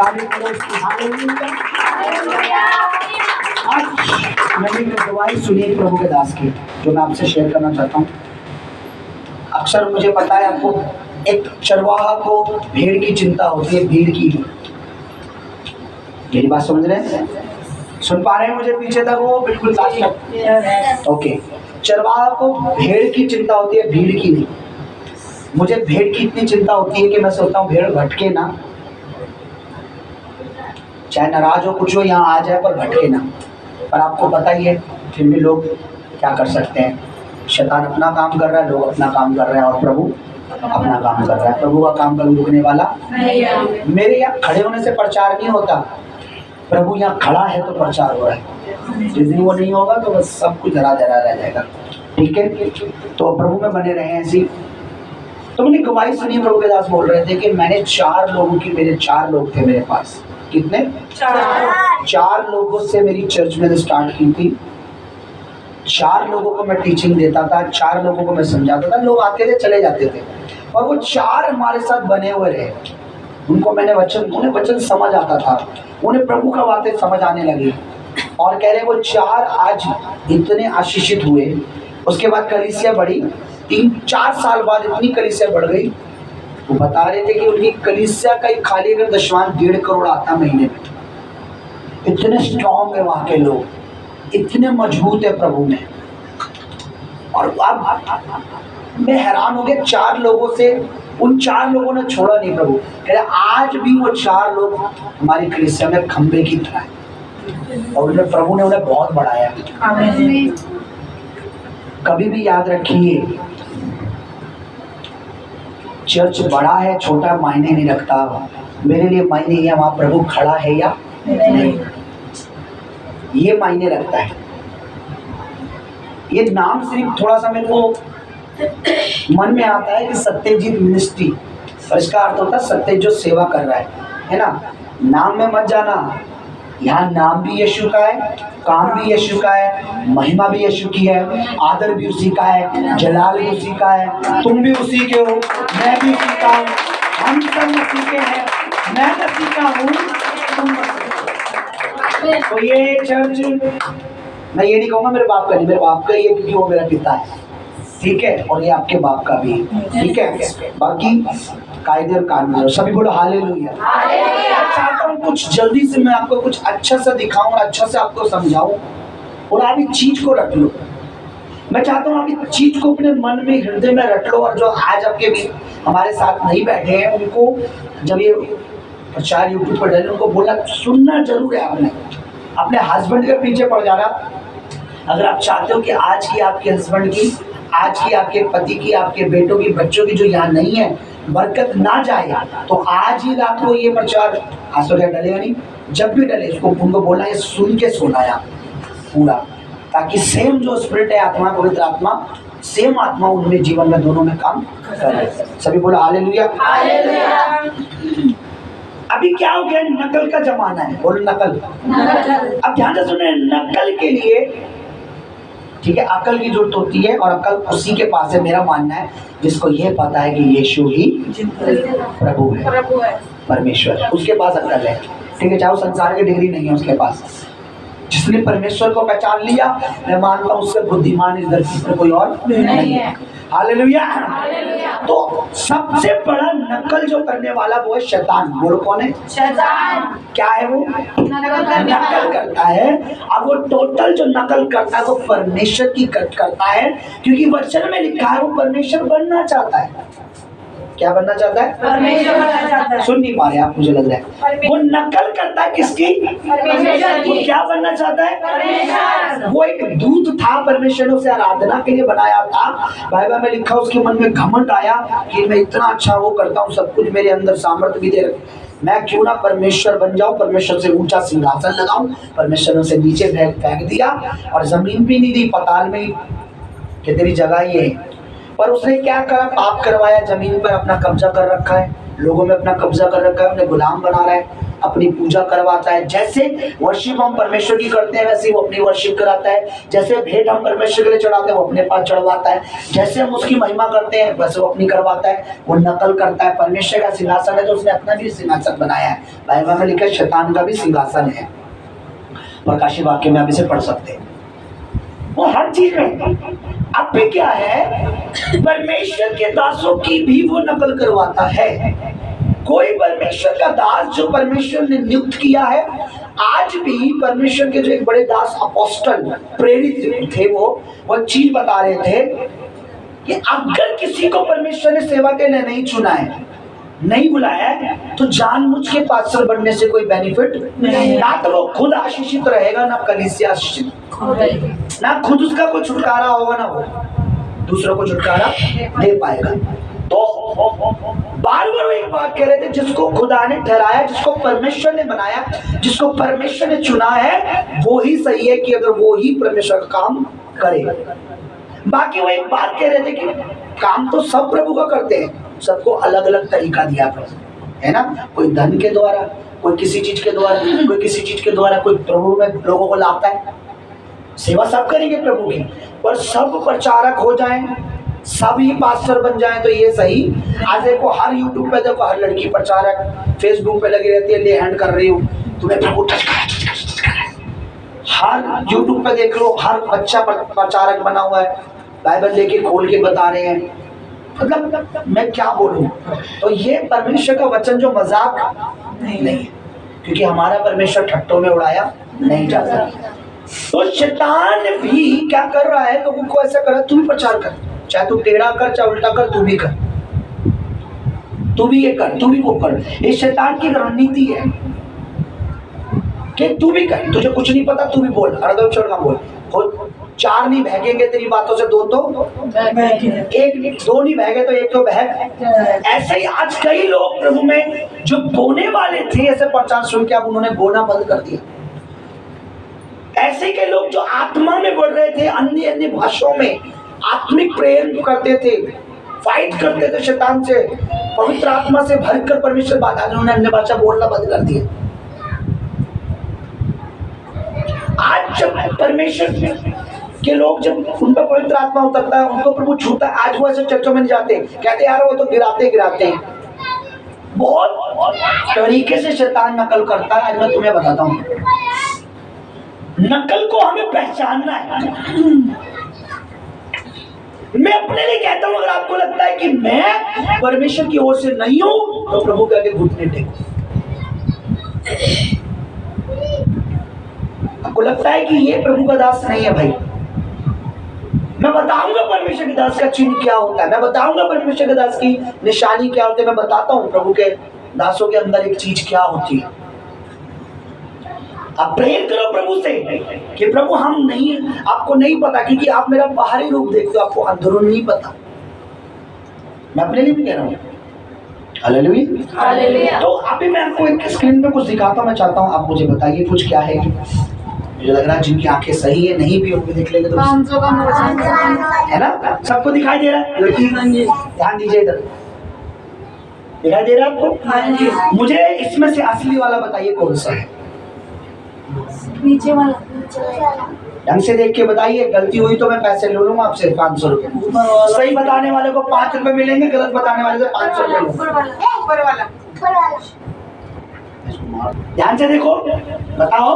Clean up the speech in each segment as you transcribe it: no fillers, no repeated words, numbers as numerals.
आज मैंने एक दवाई सुनी है प्रभु के दास की, जो मैं आपसे शेयर करना चाहता हूँ। अक्सर मुझे पता है आपको, एक चरवाहा को भेड़ की चिंता होती है, भीड़ की। मेरी बात समझ रहे हैं? सुन पा रहे हैं मुझे पीछे तक? वो बिल्कुल लास्ट तक। ओके, चरवाहा को भेड़ की चिंता होती है, भीड़ की नहीं। मुझे भेड़ की इतनी चिंता होती है कि मैं सोचता हूँ भेड़ भटके ना, चाहे नाराज हो कुछ हो, यहाँ आ जाए पर भटके ना। पर आपको पता ही है, फिर भी लोग क्या कर सकते हैं। शैतान अपना काम कर रहा है, लोग अपना काम कर रहे हैं, और प्रभु अपना काम कर रहा है। प्रभु का काम कभी रुकने वाला नहीं। मेरे यहाँ खड़े होने से प्रचार नहीं होता, प्रभु यहाँ खड़ा है तो प्रचार हो रहा है। जिस दिन वो नहीं होगा तो बस सब कुछ धरा धरा रह जाएगा। ठीक है, तो प्रभु में बने रहे ऐसी। तो मैंने गवाही सुनी, प्रभु के दास बोल रहे थे कि मैंने 4 लोगों की, मेरे 4 लोग थे मेरे पास। कितने? 4 लोगों से मेरी चर्च में स्टार्ट की थी। 4 लोगों को मैं टीचिंग देता था, 4 लोगों को मैं समझाता था। लोग आते थे चले जाते थे, और वो 4 हमारे साथ बने हुए रहे। उनको मैंने उन्हें वचन समझ आता था, उन्हें प्रभु का बातें समझ आने लगी, और कह रहे वो 4 आज इतने आशीषित हुए। उसके बाद कलीसिया बढ़ी, 3-4 साल बाद इतनी कलीसिया बढ़ गई। वो बता रहे थे कि उनकी कलीसिया का ही खाली अगर दशवान 1.5 करोड़ आता महीने में। इतने स्ट्रॉन्ग है वहाँ के लोग, इतने मजबूत है प्रभु में। और अब मैं हैरान हो गया, 4 लोगों से, उन 4 लोगों ने छोड़ा नहीं प्रभु। कह रहे आज भी वो 4 लोग हमारी कलीसिया में खंबे की तरह है, और उन्हें प्रभु ने उन्हें बहुत बढ़ाया। कभी भी याद रखिए, चर्च बड़ा है छोटा मायने नहीं रखता। मेरे लिए मायने है वहाँ प्रभु खड़ा है या नहीं, ये मायने रखता है। ये नाम सिर्फ थोड़ा सा मेरे को मन में आता है कि सत्यजीत मिनिस्ट्री, और इसका अर्थ होता है सत्य जो सेवा कर रहा है ना। नाम में मत जाना, यहाँ नाम भी यीशु का है, काम भी यीशु का है, महिमा भी यीशु की है, आदर भी उसी का है, जलाल भी उसी का है। तुम भी उसी के हो, मैं भी उसी का हूँ, हम सब मसीह के हैं। मैं मसीह का हूँ, तुम मसीह। तो ये चर्च, मैं ये नहीं कहूँगा मेरे बाप का नहीं, मेरे बाप का ही है क्योंकि वो मेरा पिता है। ठीक है, और ये आपके बाप का भी है। ठीक है, बाकी कायदे और कानून। सभी बोलो हालेलुया। मैं चाहता हूँ कुछ जल्दी से मैं आपको कुछ अच्छा सा दिखाऊं और अच्छा से आपको समझाऊं, और आप इस चीज को रख लो। मैं चाहता हूँ आप इस चीज को अपने मन में, हृदय में रख लो। और जो आज आपके भी हमारे साथ नहीं बैठे हैं, उनको जब ये प्रचार यूट्यूब पर डाले, उनको बोला सुनना जरूर है। आपने अपने हस्बैंड के पीछे पड़ जाना। अगर आप चाहते हो कि आज की आपके हस्बैंड की, आज की आपके पति की, आपके बेटों की, बच्चों की जो यहाँ नहीं है, बरकत ना जाए, तो आज ही रात को ये प्रचार आज तो क्या डलेगा नहीं, जब भी डले उसको उनको बोलना है सुन के सोना है पूरा, ताकि सेम जो स्पिरिट है, आत्मा, पवित्र आत्मा, सेम आत्मा उनमें जीवन में दोनों में काम करे। सभी बोला हालेलुया। अभी क्या हो गया, नकल का जमाना है। बोलो नकल। अब ध्यान से सुने, नकल के लिए ठीक है अकल की जरूरत होती है, और अकल उसी के पास है, मेरा मानना है, जिसको ये पता है कि यीशु ही प्रभु है, परमेश्वर, उसके पास अकल है। ठीक है, चाहे वो संसार की डिग्री नहीं है उसके पास। जिसने परमेश्वर को पहचान लिया, मैं मानता हूँ उससे बुद्धिमान इस धरती पर कोई और नहीं है। हालेलुया। तो सबसे बड़ा नकल जो करने वाला वो है शैतान। बोलो कौन है? शैतान। क्या है वो? नकल करता है। अब वो टोटल जो नकल करता है वो परमेश्वर की करता है, क्योंकि वचन में लिखा है वो परमेश्वर बनना चाहता है। क्या बनना चाहता है? परमेश्वर बनना चाहता है। सुन नहीं पा रहे आप, मुझे लग रहा है वो नकल करता है किसकी? परमेश्वर की। वो क्या बनना चाहता है? परमेश्वर। वो एक दूत था, परमेश्वर ने उसे आराधना के लिए बनाया था। बाइबल में लिखा उसके मन में घमंड आया कि मैं इतना अच्छा वो करता हूँ, सब कुछ मेरे अंदर सामर्थ्य भी दे रखे, मैं क्यों ना परमेश्वर बन जाऊं, परमेश्वर से ऊंचा सिंहासन लगाऊं। परमेश्वर ने उसे नीचे फेंक दिया, और जमीन भी नहीं दी, पताल में कि तेरी जगह ये है। पर उसने क्या करा? पाप करवाया, जमीन पर अपना कब्जा कर रखा है। लोगों में अपना कब्जा कर रखा है, उन्हें गुलाम बना रहा है, अपनी पूजा करवाता है। जैसे वर्शिप हम परमेश्वर की करते हैं वैसे वो अपनी वर्शिप कराता है। जैसे भेंट हम परमेश्वर के लिए चढ़ाते हैं वो अपने पास चढ़वाता है। जैसे हम उसकी महिमा करते हैं वैसे वो अपनी करवाता है। वो नकल करता है। परमेश्वर का सिंहासन है तो उसने अपना भी सिंहासन बनाया है। बाइबल में लिखा है शैतान का भी सिंहासन है। प्रकाशित वाक्य में आप इसे पढ़ सकते हैं। वो हर चीज में अब भी क्या है, परमेश्वर के दासों की भी वो नकल करवाता है। कोई परमेश्वर का दास जो परमेश्वर ने नियुक्त किया है, आज भी परमेश्वर के जो एक बड़े दास अपोस्टल प्रेरित थे, वो चीज बता रहे थे कि अगर किसी को परमेश्वर ने सेवा के लिए नहीं चुना है, नहीं बुलाया है, तो जानबूझ के पास्टर बनने से कोई बेनिफिट नहीं। ना तो वो खुद आशीषित रहेगा, ना कलीसिया आशीषित, ना खुद उसका कोई छुटकारा होगा, ना वो दूसरों को छुटकारा दे पाएगा। तो बार बार एक बात कह रहे थे, जिसको खुदा ने ठहराया, जिसको परमेश्वर ने बनाया, जिसको परमेश्वर ने चुना है, वो ही सही है कि अगर वो ही परमेश्वर का काम करे। बाकी वो एक बात कह रहे थे कि काम तो सब प्रभु का करते हैं, सबको अलग अलग तरीका दिया है ना। कोई धन के द्वारा, कोई किसी चीज के द्वारा, कोई किसी चीज के द्वारा, कोई प्रभु में लोगों को लाता है। सेवा सब करेंगे प्रभु की, पर सब प्रचारक हो जाएं, सभी पास्टर बन जाएं तो ये सही। आज देखो हर यूट्यूब पे देखो, हर लड़की प्रचारक, फेसबुक पे लगी रहती है, ले हैंड कर रही हूँ, तुम्हें प्रभु टच कर। हर यूट्यूब पे देख लो, हर बच्चा प्रचारक बना हुआ है, बाइबल लेके खोल के बता रहे हैं। मतलब मैं क्या बोलूं। तो ये परमेश्वर का वचन जो मजाक नहीं है, क्योंकि हमारा परमेश्वर ठट्टों में उड़ाया नहीं जाता। तो शैतान भी क्या कर रहा है, लोगों को ऐसा कर रहा है, तू भी प्रचार कर, चाहे तू टेढ़ा कर चाहे उल्टा कर, तू भी कर, तू भी ये कर, तू भी वो कर। ये शैतान की रणनीति है कि तू भी कर, तुझे कुछ नहीं पता तू भी बोल, अड़गम छोड़ना बोल। चार नहीं बहकेंगे तेरी बातों से, दो तो एक, दो नहीं बहके तो एक तो बहक। ऐसे ही आज कई लोग प्रभु में जो बोने वाले थे, ऐसे प्रचार सुन के अब उन्होंने बोना बंद कर दिया। ऐसे के लोग जो आत्मा में बढ़ रहे थे, अन्य अन्य भाषाओं में आत्मिक प्रेम करते थे, फाइट करते थे शैतान से, पवित्र आत्मा से भरकर परमेश्वर बात, आज उन्होंने अन्य भाषा बोलना बंद कर दिया। आज जब परमेश्वर के लोग, जब उन पर पवित्र आत्मा उतरता है, उनको प्रभु छूता है, आज वो ऐसे चर्चों में नहीं जाते, कहते यार वो तो गिराते हैं। बहुत तरीके से शैतान नकल करता है। आज मैं तुम्हें बताता हूँ, नकल को हमें पहचानना है। मैं अपने लिए कहता हूं, अगर आपको लगता है कि मैं परमेश्वर की ओर से नहीं हूं, तो प्रभु के आगे घुटने टेको। आपको लगता है कि ये प्रभु का दास नहीं है भाई, मैं बताऊंगा परमेश्वर के दास का चिन्ह क्या होता है, मैं बताऊंगा परमेश्वर के दास की निशानी क्या होती है, मैं बताता हूं प्रभु के दासों के अंदर एक चीज क्या होती है। आप प्रेयर करो प्रभु से कि प्रभु हम नहीं, आपको नहीं पता, क्योंकि आप मेरा बाहरी रूप देखते हो, आपको अंदरून नहीं पता। मैं अपने लिए भी कह रहा हूँ, हालेलुया। तो अभी मैं आपको एक स्क्रीन पे कुछ दिखाता, मैं चाहता हूँ आप मुझे बताइए कुछ क्या है। मुझे लग रहा है जिनकी आंखें सही है, नहीं भी होंगे देख लेंगे तो है ना, सबको दिखाई दे रहा है। ध्यान दीजिए, इधर दिखाई दे रहा है आपको? मुझे इसमें से असली वाला बताइए कौन सा है। नीचे वाला ढंग से देख के बताइए, गलती हुई तो मैं पैसे ले लूंगा आपसे 500 रुपए। सही बताने वाले को 5 रुपए मिलेंगे, गलत बताने वाले से 500 रुपए। ऊपर वाला ध्यान से देखो, बताओ।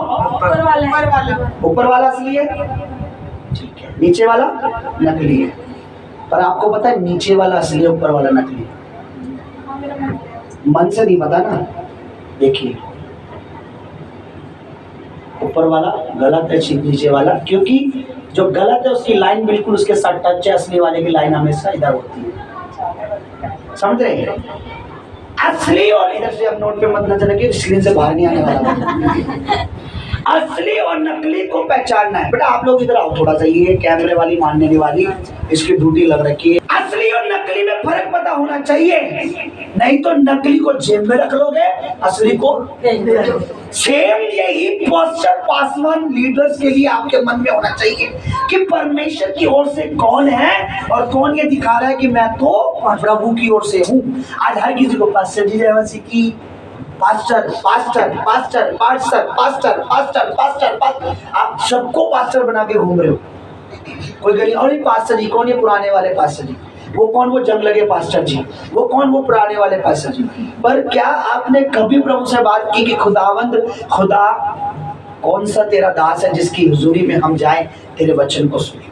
ऊपर वाला असली है, ठीक है। नीचे वाला नकली है, पर आपको पता है नीचे वाला असली है, ऊपर वाला नकली है। मन से नहीं पता ना, देखिए ऊपर वाला गलत है, नीचे वाला, क्योंकि जो गलत है उसकी लाइन बिल्कुल उसके साथ टच है, असली वाले की लाइन हमेशा इधर होती है। समझ रहे हैं? असली और इधर से अब नोट पे मत नजर रखिए, स्क्रीन से बाहर नहीं आने वाला। असली और नकली को पहचानना है। बेटा आप लोग इधर आओ थोड़ा सा, ये कैमरे वाली मानने वाली इसकी ड्यूटी लग रखी है। असली और नकली में फर्क पता होना चाहिए। नहीं तो नकली को जेब में रख लोगे, असली को। सेम यही पोस्टर पासवान लीडर्स के लिए आपके मन में होना चाहिए कि परमेश्वर की ओर से कौन है और कौन ये दिखा रहा है कि मैं तो प्रभु की ओर से हूँ। आज हर किसी को पास्टर जी जय मसीह की, pastor pastor pastor pastor pastor pastor pastor pastor, आप सबको पास्टर बना के घूम रहे हो। कोई गरीब और पास्टर जी कौन, ये पुराने वाले पास्टर जी, वो कौन, वो जंग लगे पास्टर जी, वो कौन, वो पुराने वाले पास्टर जी। पर क्या आपने कभी प्रभु से बात की कि खुदावंद, खुदा कौन सा तेरा दास है जिसकी हुजूरी में हम जाएं तेरे वचन को सुने?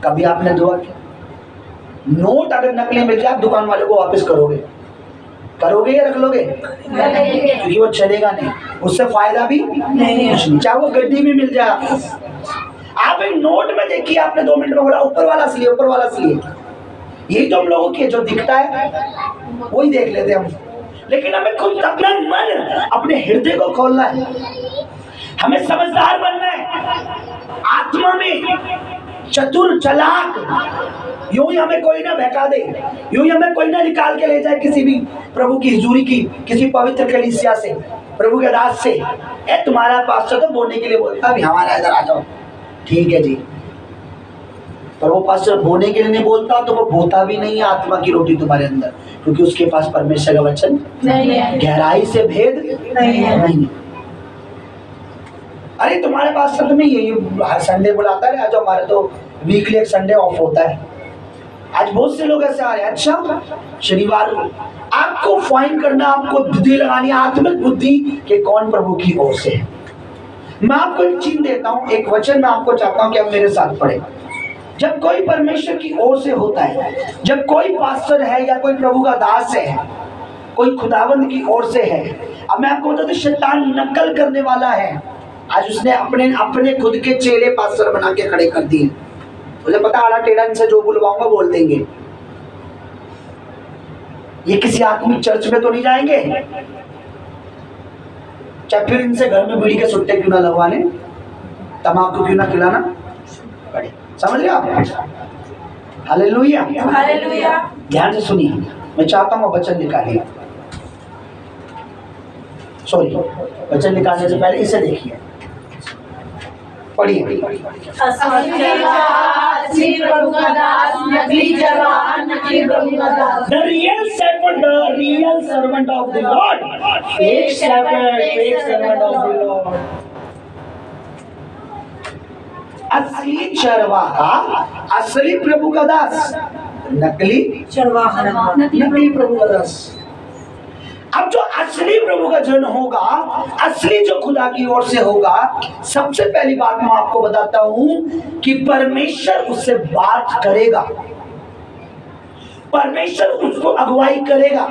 कभी आपने दुआ की? नोट अगर नकली मिल जाए दुकान वाले को वापस करोगे, करोगे या रख लोगे? क्योंकि वो चलेगा नहीं, उससे फायदा भी नहीं, चाहे वो गड्डी भी मिल जाए। आप एक नोट में देखिए, आपने 2 मिनट में बोला ऊपर वाला असली, ऊपर वाला असली। यही तो हम लोगों के जो दिखता है वही देख लेते हम, लेकिन हमें खुद अपना मन, अपने हृदय को खोलना है। हमें समझदार बनना है, आत्मा में चतुर चालाक। यूं ही हमें कोई ना बहका दे, यूं ही हमें कोई ना निकाल के ले जाए किसी भी प्रभु की हुजूरी की, किसी पवित्र कलीसिया से, प्रभु के दास से। ए तुम्हारा पास्टर तो बोलने के लिए बोलता है, हमारा इधर आ जाओ, ठीक है जी। पर वो पास्टर बोने के लिए नहीं बोलता तो वो बोता भी नहीं है आत्मा की रोटी तुम्हारे अंदर, क्योंकि उसके पास परमेश्वर का वचन नहीं है, गहराई से भेद नहीं है। अरे तुम्हारे पास सब में ये हर संडे बुलाता है, आज हमारे तो वीकली एक संडे ऑफ होता है। आज बहुत से लोग ऐसे आ रहे हैं, अच्छा शनिवार को। आपको फाइन करना, आपको बुद्धि लगानी, आत्मिक बुद्धि कि कौन प्रभु की ओर से है। मैं आपको एक चीज देता हूँ, एक वचन मैं आपको चाहता हूँ कि आप मेरे साथ पढ़े। जब कोई परमेश्वर की ओर से होता है, जब कोई पास्टर है या कोई प्रभु का दास है, कोई खुदावंद की ओर से है, अब मैं आपको बता दूं शैतान नकल करने वाला है। आज उसने अपने खुद के चेले पास्टर बना के खड़े कर दिए। मुझे पता आड़ा टेढ़ा इनसे जो बुलवाऊंगा बोल देंगे। ये किसी आत्मिक चर्च में तो नहीं जाएंगे, चाहे फिर इनसे घर में बीड़ी के सुट्टे क्यों ना लगवाने, तम्बाकू क्यों ना खिलाना पड़े। समझ रहे आप? Hallelujah, hallelujah. ध्यान से सुनिए, मैं चाहता हूँ वचन निकालिए। सॉरी, वचन निकालने से पहले इसे देखिए, पढ़िए। The real shepherd, the real servant of the Lord. Fake shepherd, fake servant of the Lord. असली चरवाहा, असली प्रभु का दास, नकली चरवाहा, नकली प्रभु का दास। अब जो असली प्रभु का जन होगा, असली जो खुदा की ओर से होगा, सबसे पहली बात मैं आपको बताता हूं कि परमेश्वर उससे बात करेगा, परमेश्वर उसको अगुवाई करेगा,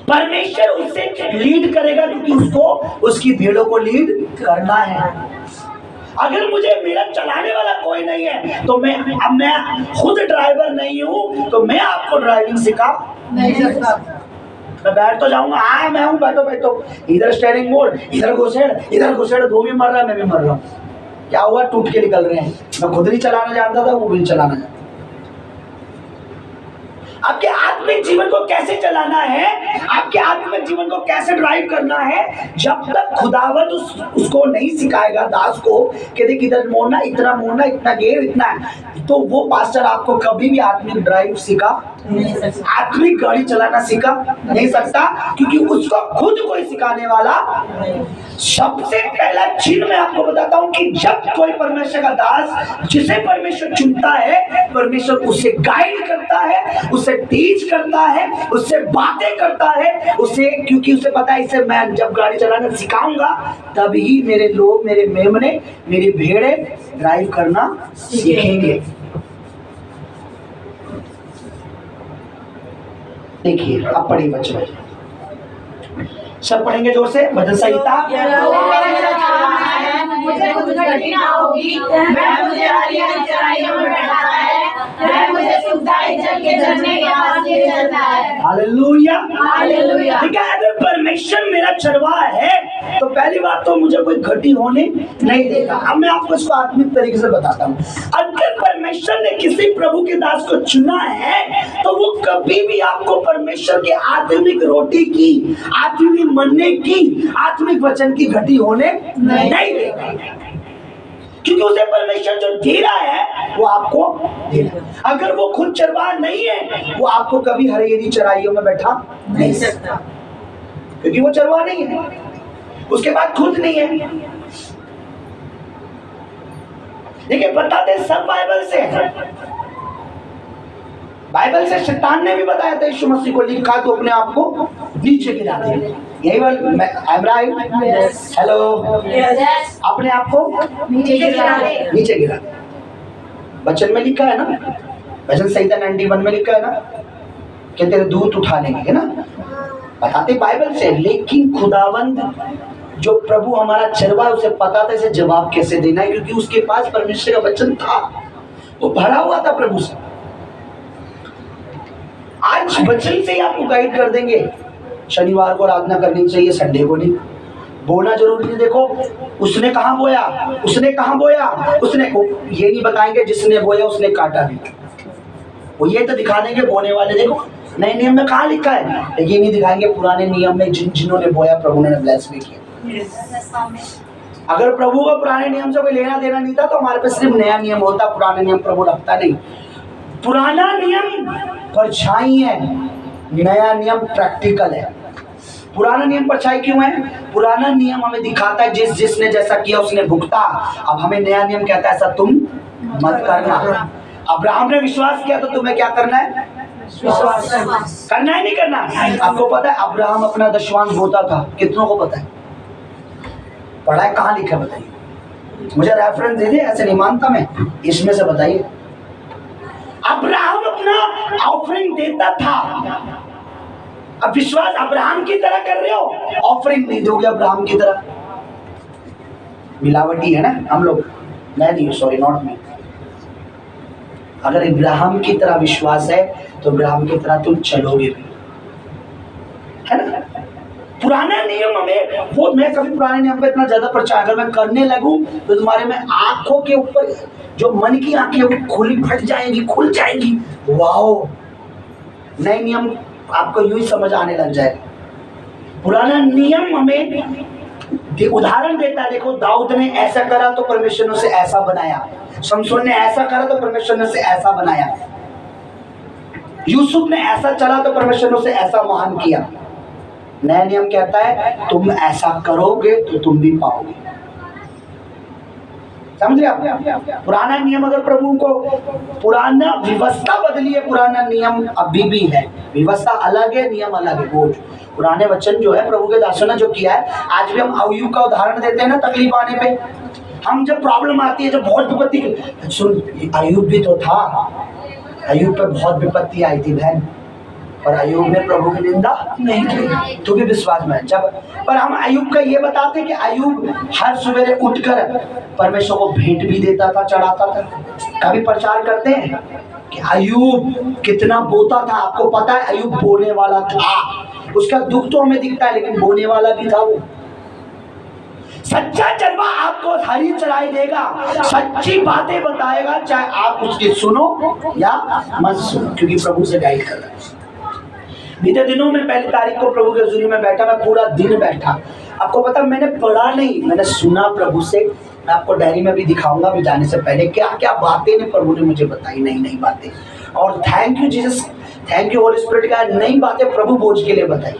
परमेश्वर उससे लीड करेगा, क्योंकि उसको उसकी भेड़ों को लीड करना है। अगर मुझे मेरा चलाने वाला कोई नहीं है तो मैं खुद ड्राइवर नहीं हूं, तो मैं आपको ड्राइविंग सिखा नहीं सकता। मैं बैठ तो जाऊंगा, हाँ मैं हूँ, बैठो बैठो, इधर स्टीयरिंग मोड, इधर घुसेड़, वो भी मर रहा है, मैं भी मर रहा हूँ। क्या हुआ? टूट के निकल रहे हैं। मैं खुद नहीं चलाना जानता था, वो भी चलाना जानता। आपके आत्मिक जीवन को कैसे चलाना है, आपके आत्मिक जीवन को कैसे ड्राइव करना है, जब तक खुदावंद उसको नहीं सिखाएगा दास को कि देख इधर मोड़ना, इतना मोड़ना, इतना गेयर, इतना है, तो वो पास्टर आपको कभी भी आत्मिक ड्राइव सिखा नहीं सकता, आत्मिक गाड़ी चलाना सिखा नहीं सकता, क्योंकि उसको खुद कोई सिखाने वाला नहीं। सबसे पहला चिन्ह मैं आपको बताता हूं कि जब कोई परमेश्वर का दास, जिसे परमेश्वर चुनता है, परमेश्वर उसे गाइड करता है, उसे टीच करता है, उससे बातें करता है, उसे, क्योंकि उसे पता है इसे मैं जब गाड़ी चलाना सिखाऊंगा तभी मेरे लोग, मेरे मेमने, मेरी भेड़े ड्राइव करना सीखेंगे। देखिए अब पढ़िए बच्चों, सब पढ़ेंगे जोर से। भजन संहिता। मुझे कुछ कठिन ना होगी, मैं मुझे हरी-हरी चराइयों में बैठाता है, मैं मुझे सुखदायी जल के झरने के पास ले जाता है। Hallelujah, hallelujah. ठीक है, अगर परमेश्वर मेरा चरवाहा है तो पहली बात तो मुझे कोई घटी होने नहीं देगा। अब मैं आपको इसको आत्मिक तरीके से बताता हूँ। अगर परमेश्वर ने किसी प्रभु के दास को चुना है तो वो कभी भी आपको परमेश्वर के आत्मिक रोटी की, आत्मिक मन्ने की, आत्मिक वचन की घटी होने नहीं देगा, क्योंकि उसे परमेश्वर जो दे रहा है वो आपको दे रहा है। अगर वो खुद चरवाहा नहीं है वो आपको कभी हरियाली चराइयों में बैठा नहीं सकता, क्योंकि वो चरवाहा नहीं है, उसके बाद खुद नहीं है। देखिए बताते सब बाइबल से है, बाइबल से शैतान ने भी बताया था यीशु मसीह को लिखा तो अपने आप को नीचे गिरा दे। यही बात आई एम राइट? हेलो, अपने आप को नीचे गिरा दे। वचन में लिखा है ना, वचन संहिता 91 में लिखा है ना कि तेरे दूत उठा लेंगे, है ना, बताते बाइबल से। लेकिन खुदावंद जो प्रभु हमारा चरवा है उसे पता था इसे जवाब कैसे देना है, क्योंकि उसके पास परमेश्वर का वचन था, वो भरा हुआ था प्रभु से। आज वचन से ही आपको गाइड कर देंगे। शनिवार को आराधना करनी चाहिए, संडे को नहीं। बोना जरूरी नहीं। देखो उसने कहाँ बोया, उसने कहाँ बोया, उसने ये नहीं बताएंगे जिसने बोया उसने काटा भी, वो ये तो दिखा देंगे बोने वाले देखो नए नियम में कहाँ लिखा है, ये नहीं दिखाएंगे पुराने नियम में जिन्होंने बोया प्रभु ने ब्लेस भी किया। अगर प्रभु को पुराने नियम से कोई लेना देना नहीं था तो हमारे पास सिर्फ नया नियम होता, पुराने नियम प्रभु रखता नहीं। पुराना नियम परछाई है, नया नियम प्रैक्टिकल है। पुराना नियम परछाई क्यों है? पुराना नियम हमें दिखाता है जिसने जैसा किया उसने भुगता। अब हमें नया नियम कहता है ऐसा तुम मत करना। अब्राहम ने विश्वास किया तो तुम्हें क्या करना है? विश्वास करना है, नहीं करना? आपको पता है अब्राहम अपना दशवांश बोता था, कितनों को पता है? पढ़ा है, कहाँ लिखा बताइए मुझे, रेफरेंस दे दे, ऐसे नहीं मानता मैं, इसमें से बताइए। अब्राहम अपना ऑफरिंग देता था। अब विश्वास अब्राहम की तरह कर रहे हो, ऑफरिंग नहीं दोगे अब्राहम की तरह, मिलावटी है ना हम लोग। मैं नहीं, सॉरी नॉट मी। अगर इब्राहिम की तरह विश्वास है तो इब्राहिम की तरह तुम चलोगे भी, है ना। पुराना नियम हमें वो, मैं कभी पुराने नियम पे इतना ज्यादा प्रचार, अगर मैं करने लगूं तो तुम्हारे में आंखों के ऊपर जो मन की आंखें वो खुली फट जाएंगी, खुल जाएंगी। वाओ, नए नियम आपको यूं ही समझ आने लग जाएगा। पुराना नियम हमें उदाहरण देता है। देखो दाऊद ने ऐसा करा तो परमेश्वर ने उसे ऐसा बनाया, शमशोन ने ऐसा करा तो परमेश्वर ने उसे ऐसा बनाया, यूसुफ ने ऐसा चला तो परमेश्वर ने उसे ऐसा महान किया। नया नियम कहता है तुम ऐसा करोगे तो तुम भी पाओगे। समझ आप? पुराना नियम अगर प्रभु को, पुराना व्यवस्था बदली है, पुराना नियम अभी भी है, व्यवस्था अलग है, नियम अलग है। वो पुराने वचन जो है प्रभु के दासों ने जो किया है, आज भी हम अय्यूब का उदाहरण देते हैं ना तकलीफ आने पे। हम जब प्रॉब्लम आती है, जब बहुत विपत्ति, सुन अय्यूब भी तो था, अय्यूब पे बहुत विपत्ति आई थी बहन, पर अय्यूब ने प्रभु की निंदा नहीं की। तू भी विश्वास में जब, पर हम अय्यूब का ये बताते कि अय्यूब हर सवेरे उठकर परमेश्वर को भेंट भी देता था, चढ़ाता था। कभी प्रचार करते हैं कि अय्यूब कितना बोता था। आपको पता है अय्यूब बोने वाला था, उसका दुख तो हमें दिखता है लेकिन बोने वाला भी था वो। सच्चा चरवा आपको हरी चराई देगा, सच्ची बातें बताएगा, चाहे आप उसकी सुनो या मत सुनो, क्योंकि प्रभु से गाइड कर रहा है। बीते दिनों में 1 तारीख को प्रभु के हुजूरी में बैठा, मैं पूरा दिन बैठा। आपको पता मैंने पढ़ा नहीं, मैंने सुना प्रभु से। मैं आपको डायरी में भी दिखाऊंगा अभी जाने से पहले क्या क्या बातें ने प्रभु ने मुझे बताई, नई नई बातें। और thank you Jesus, thank you Holi spirit का, नई बातें प्रभु भोज के लिए बताई।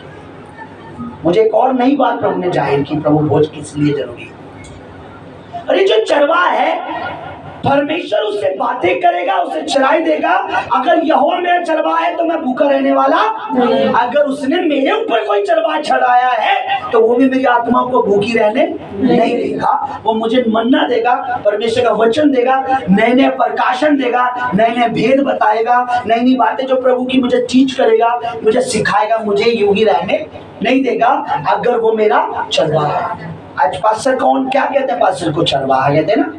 मुझे एक और नई बात प्रभु ने जाहिर की, प्रभु भोज किस लिए जरूरी है। अरे जो चरवा है परमेश्वर उससे बातें करेगा, उसे चराई देगा। अगर यहोवा मेरा चरवा है तो मैं भूखा रहने वाला नहीं। अगर उसने मेरे ऊपर कोई चरवा चढ़ाया है तो वो भी मेरी आत्मा को भूखी रहने नहीं देगा। वो मुझे मन्ना देगा, परमेश्वर का वचन देगा, नए नए प्रकाशन देगा, नए नए भेद बताएगा, नई नई बातें जो प्रभु की मुझे टीच करेगा, मुझे सिखाएगा, मुझे यूं ही रहने नहीं देगा अगर वो मेरा चरवा है। आज पास्टर कौन क्या कहते हैं? पास्टर को चरवा कहते हैं ना,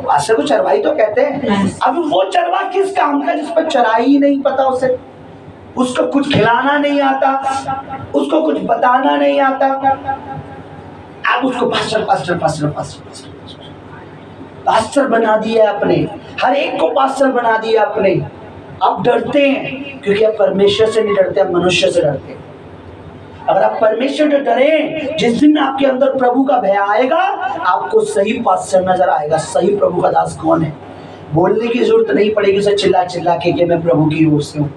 पास्टर को चरवाई तो कहते हैं। अब वो चरवा किस काम का जिस पर चराई ही नहीं पता उसे, उसको कुछ खिलाना नहीं आता, उसको कुछ बताना नहीं आता। आप उसको pastor pastor pastor pastor pastor pastor बना दिया आपने, हर एक को पास्टर बना दिया आपने। आप डरते हैं क्योंकि आप परमेश्वर से नहीं डरते, आप मनुष्य से डरते हैं। अगर आप परमेश्वर से डरे, जिस दिन आपके अंदर प्रभु का भय आएगा, आपको सही पास्टर नजर आएगा, सही प्रभु का दास कौन है। बोलने की जरूरत नहीं पड़ेगी उसे चिल्ला चिल्ला के कि मैं प्रभु की ओर से हूँ।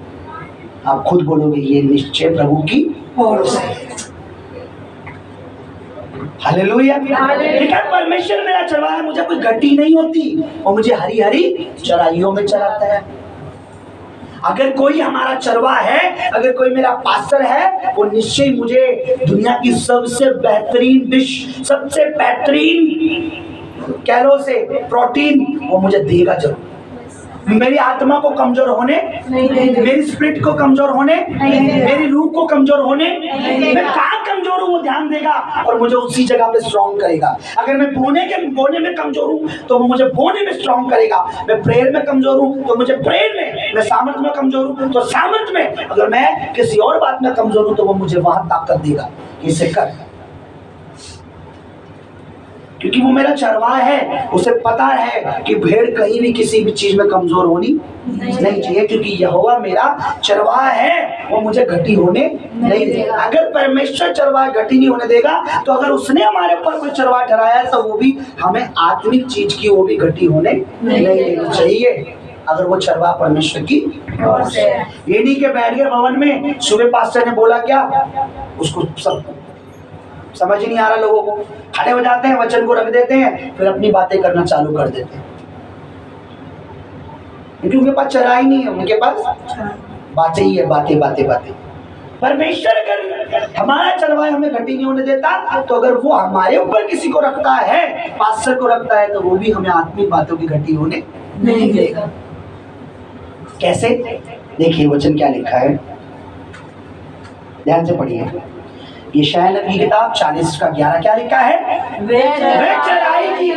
आप खुद बोलोगे ये निश्चय प्रभु की ओर से। हालेलुया। लेकिन परमेश्वर मेरा चरवाहा है, मुझे कोई घटी नहीं होती और मुझे हरी हरी चराइयों में चराता है। अगर कोई हमारा चरवा है, अगर कोई मेरा पास्टर है, वो निश्चय मुझे दुनिया की सबसे बेहतरीन डिश, सबसे बेहतरीन कैलोरी से प्रोटीन वो मुझे देगा जरूर। मेरी आत्मा को कमजोर होने, मेरी स्पिरिट को कमजोर होने, मेरी रूह को कमजोर होने, मैं कहाँ कमजोर हूँ वो ध्यान देगा और मुझे उसी जगह पे स्ट्रॉन्ग करेगा। अगर मैं बोने में कमजोर हूँ तो वो मुझे बोने में स्ट्रॉन्ग करेगा। मैं प्रेयर में कमजोर हूँ तो मुझे प्रेयर में, मैं सामर्थ्य में कमजोर हूँ तो सामर्थ्य में, अगर मैं किसी और बात में कमजोर हूँ तो वो मुझे वहां ताकत देगा कि इसे कर, क्योंकि वो मेरा चरवाहा है। उसे पता है कि भेड़ कहीं भी किसी भी चीज में कमजोर होनी नहीं चाहिए, क्योंकि यहोवा मेरा चरवाहा है, वो मुझे घटी होने नहीं देगा। अगर परमेश्वर चरवाहा घटी नहीं होने देगा तो अगर उसने हमारे ऊपर कोई चरवाहा ठहराया तो वो भी हमें आत्मिक चीज की वो भी घटी होने नहीं देनी चाहिए, अगर वो चरवाहा परमेश्वर की ओर से। ये नहीं के बैठ गए भवन में, सुबह पास्टर ने बोला क्या, उसको सब समझ ही नहीं आ रहा, लोगों को खड़े हो जाते हैं, वचन को रख देते हैं, फिर अपनी बातें करना चालू कर देते हैं, क्योंकि उनके पास चराई नहीं है, उनके पास बातें ही है, बातें बातें बातें। परमेश्वर अगर हमारा चरवाहा हमें घटी नहीं होने देता, तो अगर वो हमारे ऊपर किसी को रखता है, पास्टर को रखता है, तो वो भी हमें आत्मिक बातों की घटी होने नहीं देगा। कैसे? देखिए वचन क्या लिखा है, ध्यान से पढ़िए। यशायाह नबी की किताब 40:11 क्या लिखा है? वे चराई की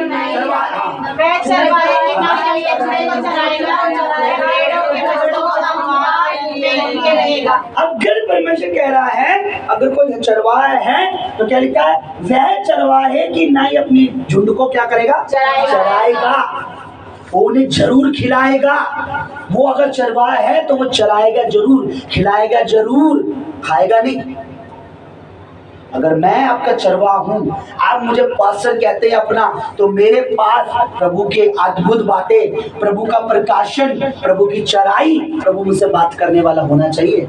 अगर परमेश्वर कह रहा है, अगर कोई चरवाहा है तो क्या लिखा है? वह चरवाहे की नाई अपनी झुंड को क्या करेगा? चराएगा, वो उन्हें जरूर खिलाएगा। वो अगर चरवाहा है तो वो चराएगा जरूर, खिलाएगा जरूर, खाएगा नहीं। अगर मैं आपका चरवाहा हूँ, आप मुझे पास्टर कहते हैं अपना, तो मेरे पास प्रभु के अद्भुत बातें, प्रभु का प्रकाशन, प्रभु की चराई, प्रभु मुझसे बात करने वाला होना चाहिए।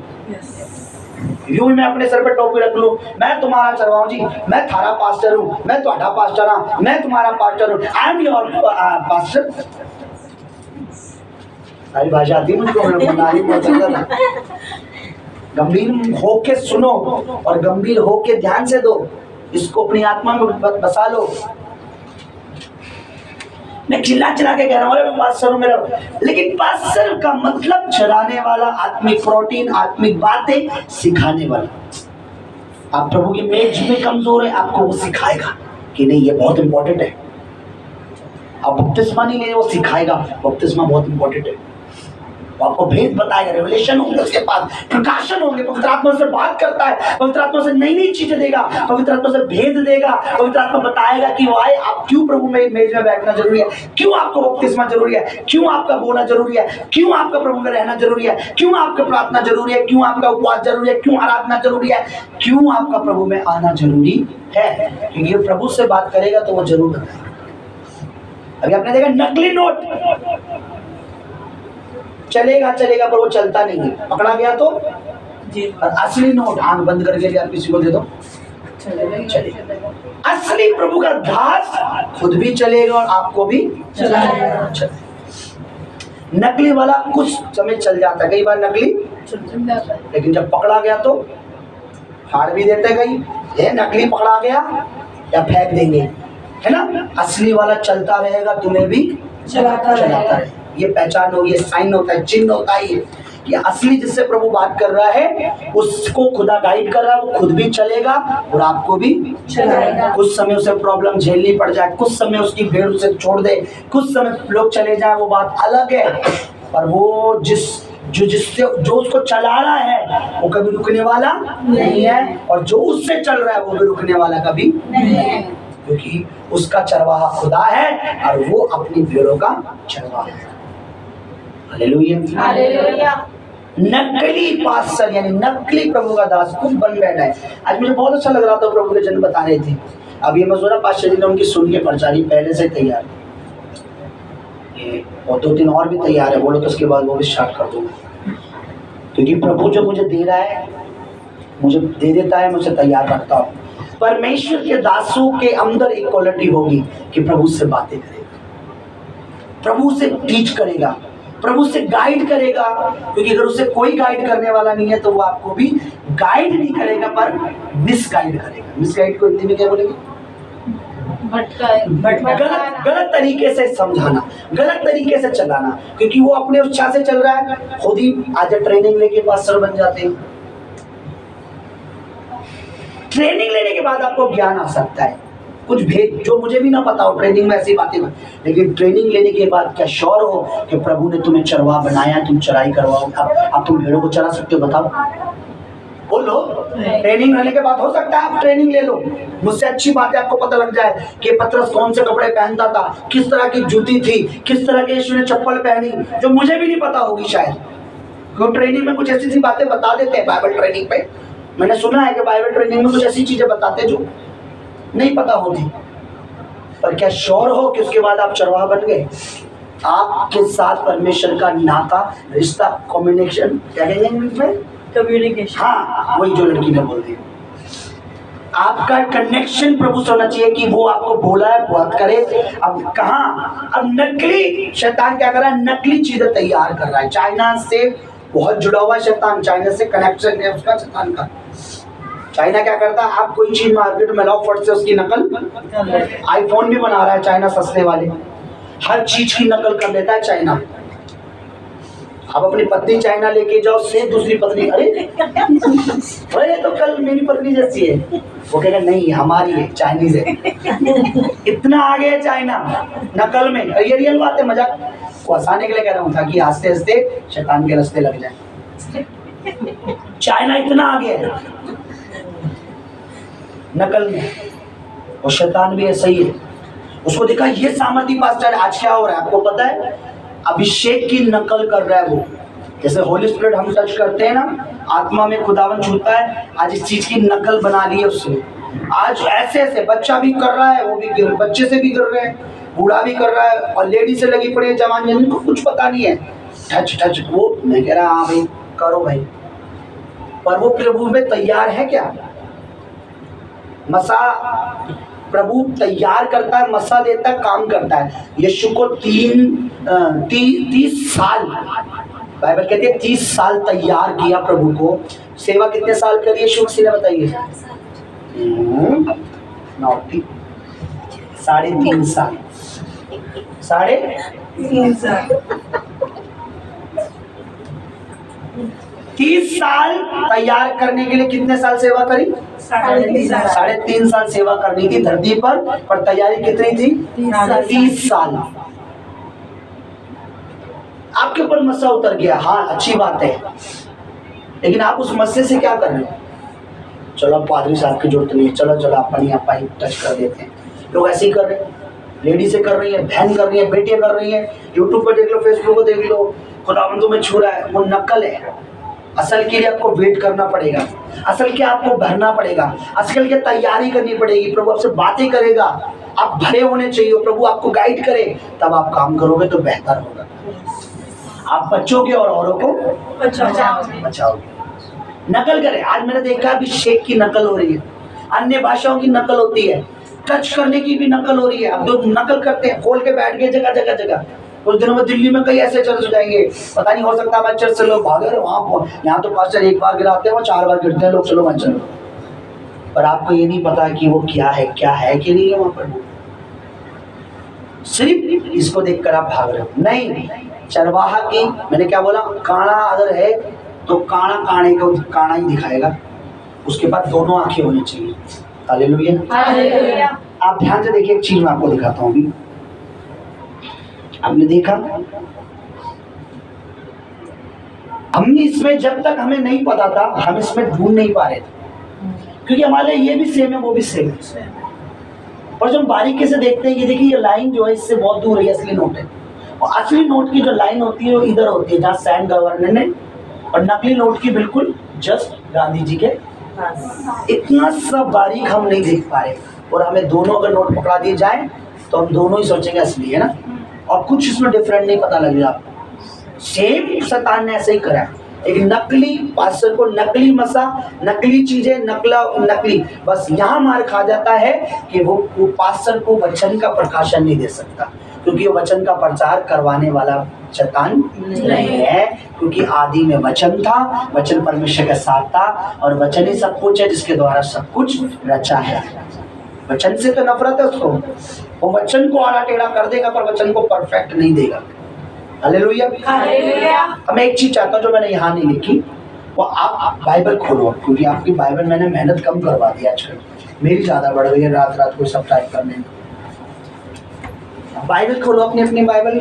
यूं ही मैं अपने सर पे टोपी रख लूं, मैं तुम्हारा चरवाहा हूं जी, मैं थारा पास्टर हूं, मैं तुम्हारा पास्टर हूं, मैं तुम्हारा पास्टर हूं, आई एम योर पास्टर। सारी भाषा आती है मुझको, मैं मनाली बहुत ज्यादा। गंभीर होके सुनो और गंभीर होके ध्यान से दो, इसको अपनी आत्मा में बसा लो। मैं चिल्ला चिल्ला के कह रहा हूँ मैं पास्टर हूँ मेरा, लेकिन पास्टर का मतलब चराने वाला, आत्मिक प्रोटीन, आत्मिक बातें सिखाने वाला। आप प्रभु की मेज में कमजोर है, आपको वो सिखाएगा कि नहीं ये बहुत इंपॉर्टेंट है। आप बपतिस्मा नहीं ले, वो सिखाएगा बपतिस्मा बहुत इंपॉर्टेंट है। आपको भेद बताएगा, रेवलेशन होंगे उसके पास, प्रकाशन होंगे, पवित्र आत्मा से बात करता है, पवित्र आत्मा से नई नई चीजें देगा, पवित्र आत्मा से भेद देगा, पवित्र आत्मा बताएगा कि वाई आप क्यों प्रभु में मेज में बैठना जरूरी है, क्यों आपको बपतिस्मा जरूरी है, क्यों आपका बोलना जरूरी है, क्यों आपका प्रभु में रहना जरूरी है, क्यों आपका प्रार्थना जरूरी है, क्यों आपका उपवास जरूरी है, क्यों आराधना जरूरी है, क्यों आपका प्रभु में आना जरूरी है। क्योंकि प्रभु से बात करेगा तो वो जरूर बताएगा। अभी आपने देखा नकली नोट चलेगा चलेगा पर वो चलता नहीं है, पकड़ा गया तो जी। और असली नोट आंख बंद करके आप किसी को दे दो चलेगा। असली प्रभु का दास खुद भी चलेगा और आपको भी चलाएगा। नकली वाला कुछ समय चल जाता है, कई बार नकली लेकिन जब पकड़ा गया तो फाड़ भी देते, कहीं ये नकली पकड़ा गया या फेंक देंगे, है ना। असली वाला चलता रहेगा, तुम्हें भी चलाता रहेगा। ये पहचान होगी, ये साइन होता है, चिन्ह होता है। ये असली जिससे प्रभु बात कर रहा है उसको खुदा गाइड कर रहा है, वो खुद भी चलेगा और आपको भी चलाएगा। कुछ समय उसे प्रॉब्लम झेलनी पड़ जाए, कुछ समय उसकी भीड़ उसे छोड़ दे, कुछ समय लोग चले जाए, वो बात अलग है। पर वो जिस जो उसको चला रहा है वो कभी रुकने वाला नहीं है, और जो उससे चल रहा है वो भी रुकने वाला कभी नहीं है, क्योंकि उसका चरवाहा खुदा है और वो अपनी भेड़ों का चरवाहा है। हालेलुया। नकली पास्टर यानी नकली प्रभु का दास खुद बन बैठा है। आज मुझे बहुत अच्छा लग रहा था, प्रभु के जन बता रहे थे। अब ये मजूरा पास्टर जी ने उनकी सुन के प्रचारी पहले से तैयार, ये और 2-3 और भी तैयार है, बोलो तो उसके बाद वो भी स्टार्ट कर दूंगा, क्योंकि प्रभु जो मुझे दे रहा है मुझे दे देता है, मुझे तैयार रखता हूँ। परमेश्वर के दासों के अंदर एक क्वालिटी होगी कि प्रभु से बातें करेगा, प्रभु से टीच करेगा, प्रभु से गाइड करेगा, क्योंकि अगर उसे कोई गाइड करने वाला नहीं है तो वो आपको भी गाइड नहीं करेगा पर मिसगाइड करेगा। मिसगाइड को हिंदी में क्या बोलेंगे? गलत तरीके से समझाना, गलत तरीके से चलाना, क्योंकि वो अपने उत्साह से चल रहा है। खुद ही आज ट्रेनिंग लेके पास्टर बन जाते हैं। ट्रेनिंग लेने के बाद आपको ज्ञान आ सकता है, कुछ भेद जो मुझे भी ना पता हो ट्रेनिंग में ऐसी बातें, लेकिन ट्रेनिंग लेने के बाद क्या श्योर हो कि प्रभु ने तुम्हें चरवा बनाया, तुम चराई करवाओ, अब तुम भेड़ों को चरा सकते हो? बताओ, बोलो। ट्रेनिंग लेने के बाद हो सकता है आप ट्रेनिंग ले लो, मुझसे अच्छी बात है, आपको पता लग जाए कि पतरस कौन से कपड़े पहनता था, किस तरह की जूती थी, किस तरह के यीशु ने चप्पल पहनी, जो मुझे भी नहीं पता होगी शायद। क्यों ट्रेनिंग में कुछ ऐसी सी बातें बता देते हैं बाइबल ट्रेनिंग पे। मैंने सुना है कि बाइबल ट्रेनिंग में कुछ ऐसी चीजें बताते जो नहीं पता होती। पर क्या श्योर हो कि उसके बाद आप चरवाहा बन गए? आपके साथ परमेश्वर का नाता, रिश्ता, कम्युनिकेशन, क्या कहेंगे इंग्लिश में? कम्युनिकेशन। हाँ, वही जो लड़की ने बोल दी। आपका कनेक्शन प्रभु से होना चाहिए कि वो आपको बोला है बात करे। अब कहाँ, अब नकली शैतान क्या कर रहा है? नकली चीजें तैयार कर रहा है। चाइना से बहुत जुड़ा हुआ शैतान, चाइना से कनेक्शन है उसका शैतान का। चाइना क्या करता है? आप कोई चीज मार्केट में लाओ, फट से उसकी नकल। आईफोन भी बना रहा है चाइना, सस्ते वाले, हर चीज की नकल कर लेता है चाइना। आप अपनी पत्नी चाइना लेके जाओ, से दूसरी पत्नी, अरे तो कल मेरी पत्नी जैसी है, वो कहेगा नहीं हमारी है, चाइनीज है। इतना आगे है चाइना नकल में। ये रियल बात है, मजाक को हंसाने के लिए कह रहा हूँ ताकि हंसते हंसते शैतान के रास्ते लग जाए। चाइना इतना आगे है नकल में, और शैतान भी ऐसा ही है। उसको देखा ये सामर्थी पास्टर, आज क्या हो रहा है आपको पता है? अभिषेक की नकल कर रहा है वो। जैसे होली स्पिरिट हम टच करते हैं ना, आत्मा में खुदावन छूता है, आज इस चीज की नकल बना ली है उसने। आज ऐसे ऐसे बच्चा भी कर रहा है, वो भी बच्चे से भी कर रहे हैं, बूढ़ा भी कर रहा है, और लेडी से लगी पड़ी है, जवान जन को कुछ पता नहीं है, टच टच। वो मैं कह रहा हाँ भाई करो भाई, पर वो प्रभु में तैयार है क्या? मसा प्रभु तैयार करता है, मसा देता है, काम करता है। यीशु को 30 साल, बाइबल कहती है 30 साल तैयार किया प्रभु को। सेवा कितने साल करी यीशु मसीह ने बताइए? 3.5 साल, 3.5 साल। 30 साल तैयार करने के लिए कितने साल सेवा करी? 3.5 साल सेवा करनी थी धरती पर तैयारी कितनी थी? 30 साल। आपके ऊपर मस्सा उतर गया, हाँ अच्छी बात है, लेकिन आप उस मस्से से क्या कर रहे हो? चलो पादरी साहब की जरूरत नहीं है, चलो चलो अपनी आपा ही टच कर देते हैं। लोग ऐसे ही कर रहे हैं, लेडीज़ें कर रही है, बहन कर रही है, बेटियां कर रही है। यूट्यूब पर देख लो, फेसबुक को देख लो, खुदावंद तुम्हें छू रहा है, वो नकल है। असल के लिए आपको वेट करना पड़ेगा, असल के आपको भरना पड़ेगा, असल के तैयारी करनी पड़ेगी। प्रभु आपसे बातें करेगा, आप भरे होने चाहिए, प्रभु आपको गाइड करे, तब आप काम करोगे तो बेहतर होगा। आप बचोगे और औरों को बचाओगे। नकल करें। आज मैंने देखा अभिषेक की नकल हो रही है, अन्य भाषाओं की नकल होती है, टच करने की भी नकल हो रही है। अब जो नकल करते हैं खोल के बैठ गए जगह जगह जगह। कुछ दिनों में दिल्ली में कई ऐसे चर्च हो जाएंगे, पता नहीं, हो सकता है चर्च से लोग भागे रहे वहाँ। यहाँ तो पास्टर 1 बार गिराते हैं, वो 4 बार गिरते हैं लोग, चलो वहाँ चलो। पर आपको ये नहीं पता कि वो क्या है कि नहीं है वहाँ पर। सिर्फ इसको देखकर आप भाग रहे हो। नहीं, चरवाहा की, मैंने क्या बोला, काना अगर है तो काना काने को काना ही दिखाएगा, उसके बाद दोनों आंखें होनी चाहिए। हालेलुया। आप ध्यान से देखिए, एक चीज मैं आपको दिखाता हूँ अभी। आपने देखा हम इसमें जब तक हमें नहीं पता था हम इसमें ढूंढ नहीं पा रहे थे, क्योंकि हमारे ये भी सेम है वो भी सेम है। और जब बारीकी से देखते हैं, ये देखिए ये लाइन जो है इससे बहुत दूर है, असली नोट है। और असली नोट की जो लाइन होती है वो इधर होती है जहाँ सैन गवर्नर ने, और नकली नोट की बिल्कुल जस्ट गांधी जी के। इतना सब बारीक हम नहीं देख पा रहे, और हमें दोनों अगर नोट पकड़ा दिए जाए तो हम दोनों ही सोचेंगे असली है ना, और कुछ इसमें डिफरेंट नहीं पता लगेगा आपको। सेम शैतान ने ऐसे ही करा, एक नकली पास्टर को नकली मसा, नकली चीजें, नकली, बस यहाँ मार खा जाता है कि वो पास्टर को वचन का प्रकाशन नहीं दे सकता, क्योंकि वो वचन का प्रचार करवाने वाला शैतान नहीं है, क्योंकि आदि में वचन था, वचन परमेश्वर के साथ था, और वचन ही सब कुछ है जिसके द्वारा सब कुछ रचा है। वचन से तो नफरत है उसको, वो वचन को आड़ा टेढ़ा कर देगा पर वचन को परफेक्ट नहीं देगा। हालेलुया। अब मैं एक चीज चाहता हूँ जो मैंने यहाँ नहीं लिखी, वो आप बाइबल खोलो, क्योंकि आपकी बाइबल मैंने मेहनत कम करवा दी आजकल, मेरी ज्यादा बढ़ गई है रात को सब टाइप करने में। बाइबल खोलो अपनी अपनी बाइबल,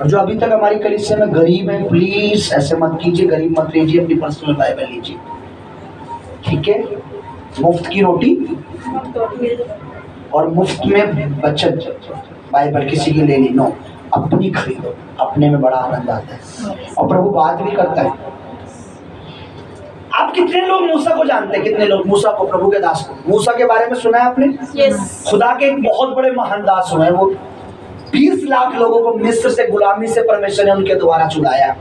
और जो अभी तक हमारी कलीसिया में गरीब है प्लीज ऐसे मत कीजिए, गरीब मत लीजिए, अपनी पर्सनल बाइबल लीजिए, ठीक है। मुफ्त की रोटी और मुफ्त में बचत, बाइबल किसी की लेनी नो, अपनी खरीदो, अपने में बड़ा आनंद आता है, और प्रभु बात भी करता है। आप कितने लोग मूसा को जानते हैं? कितने लोग मूसा को, प्रभु के दास को? मूसा के बारे में सुना है आपने? खुदा के एक बहुत बड़े महान दास हुए, वो 20 लाख लोगों को मिस्र से गुलामी से परमेश्वर ने उनके द्वारा छुड़ाया,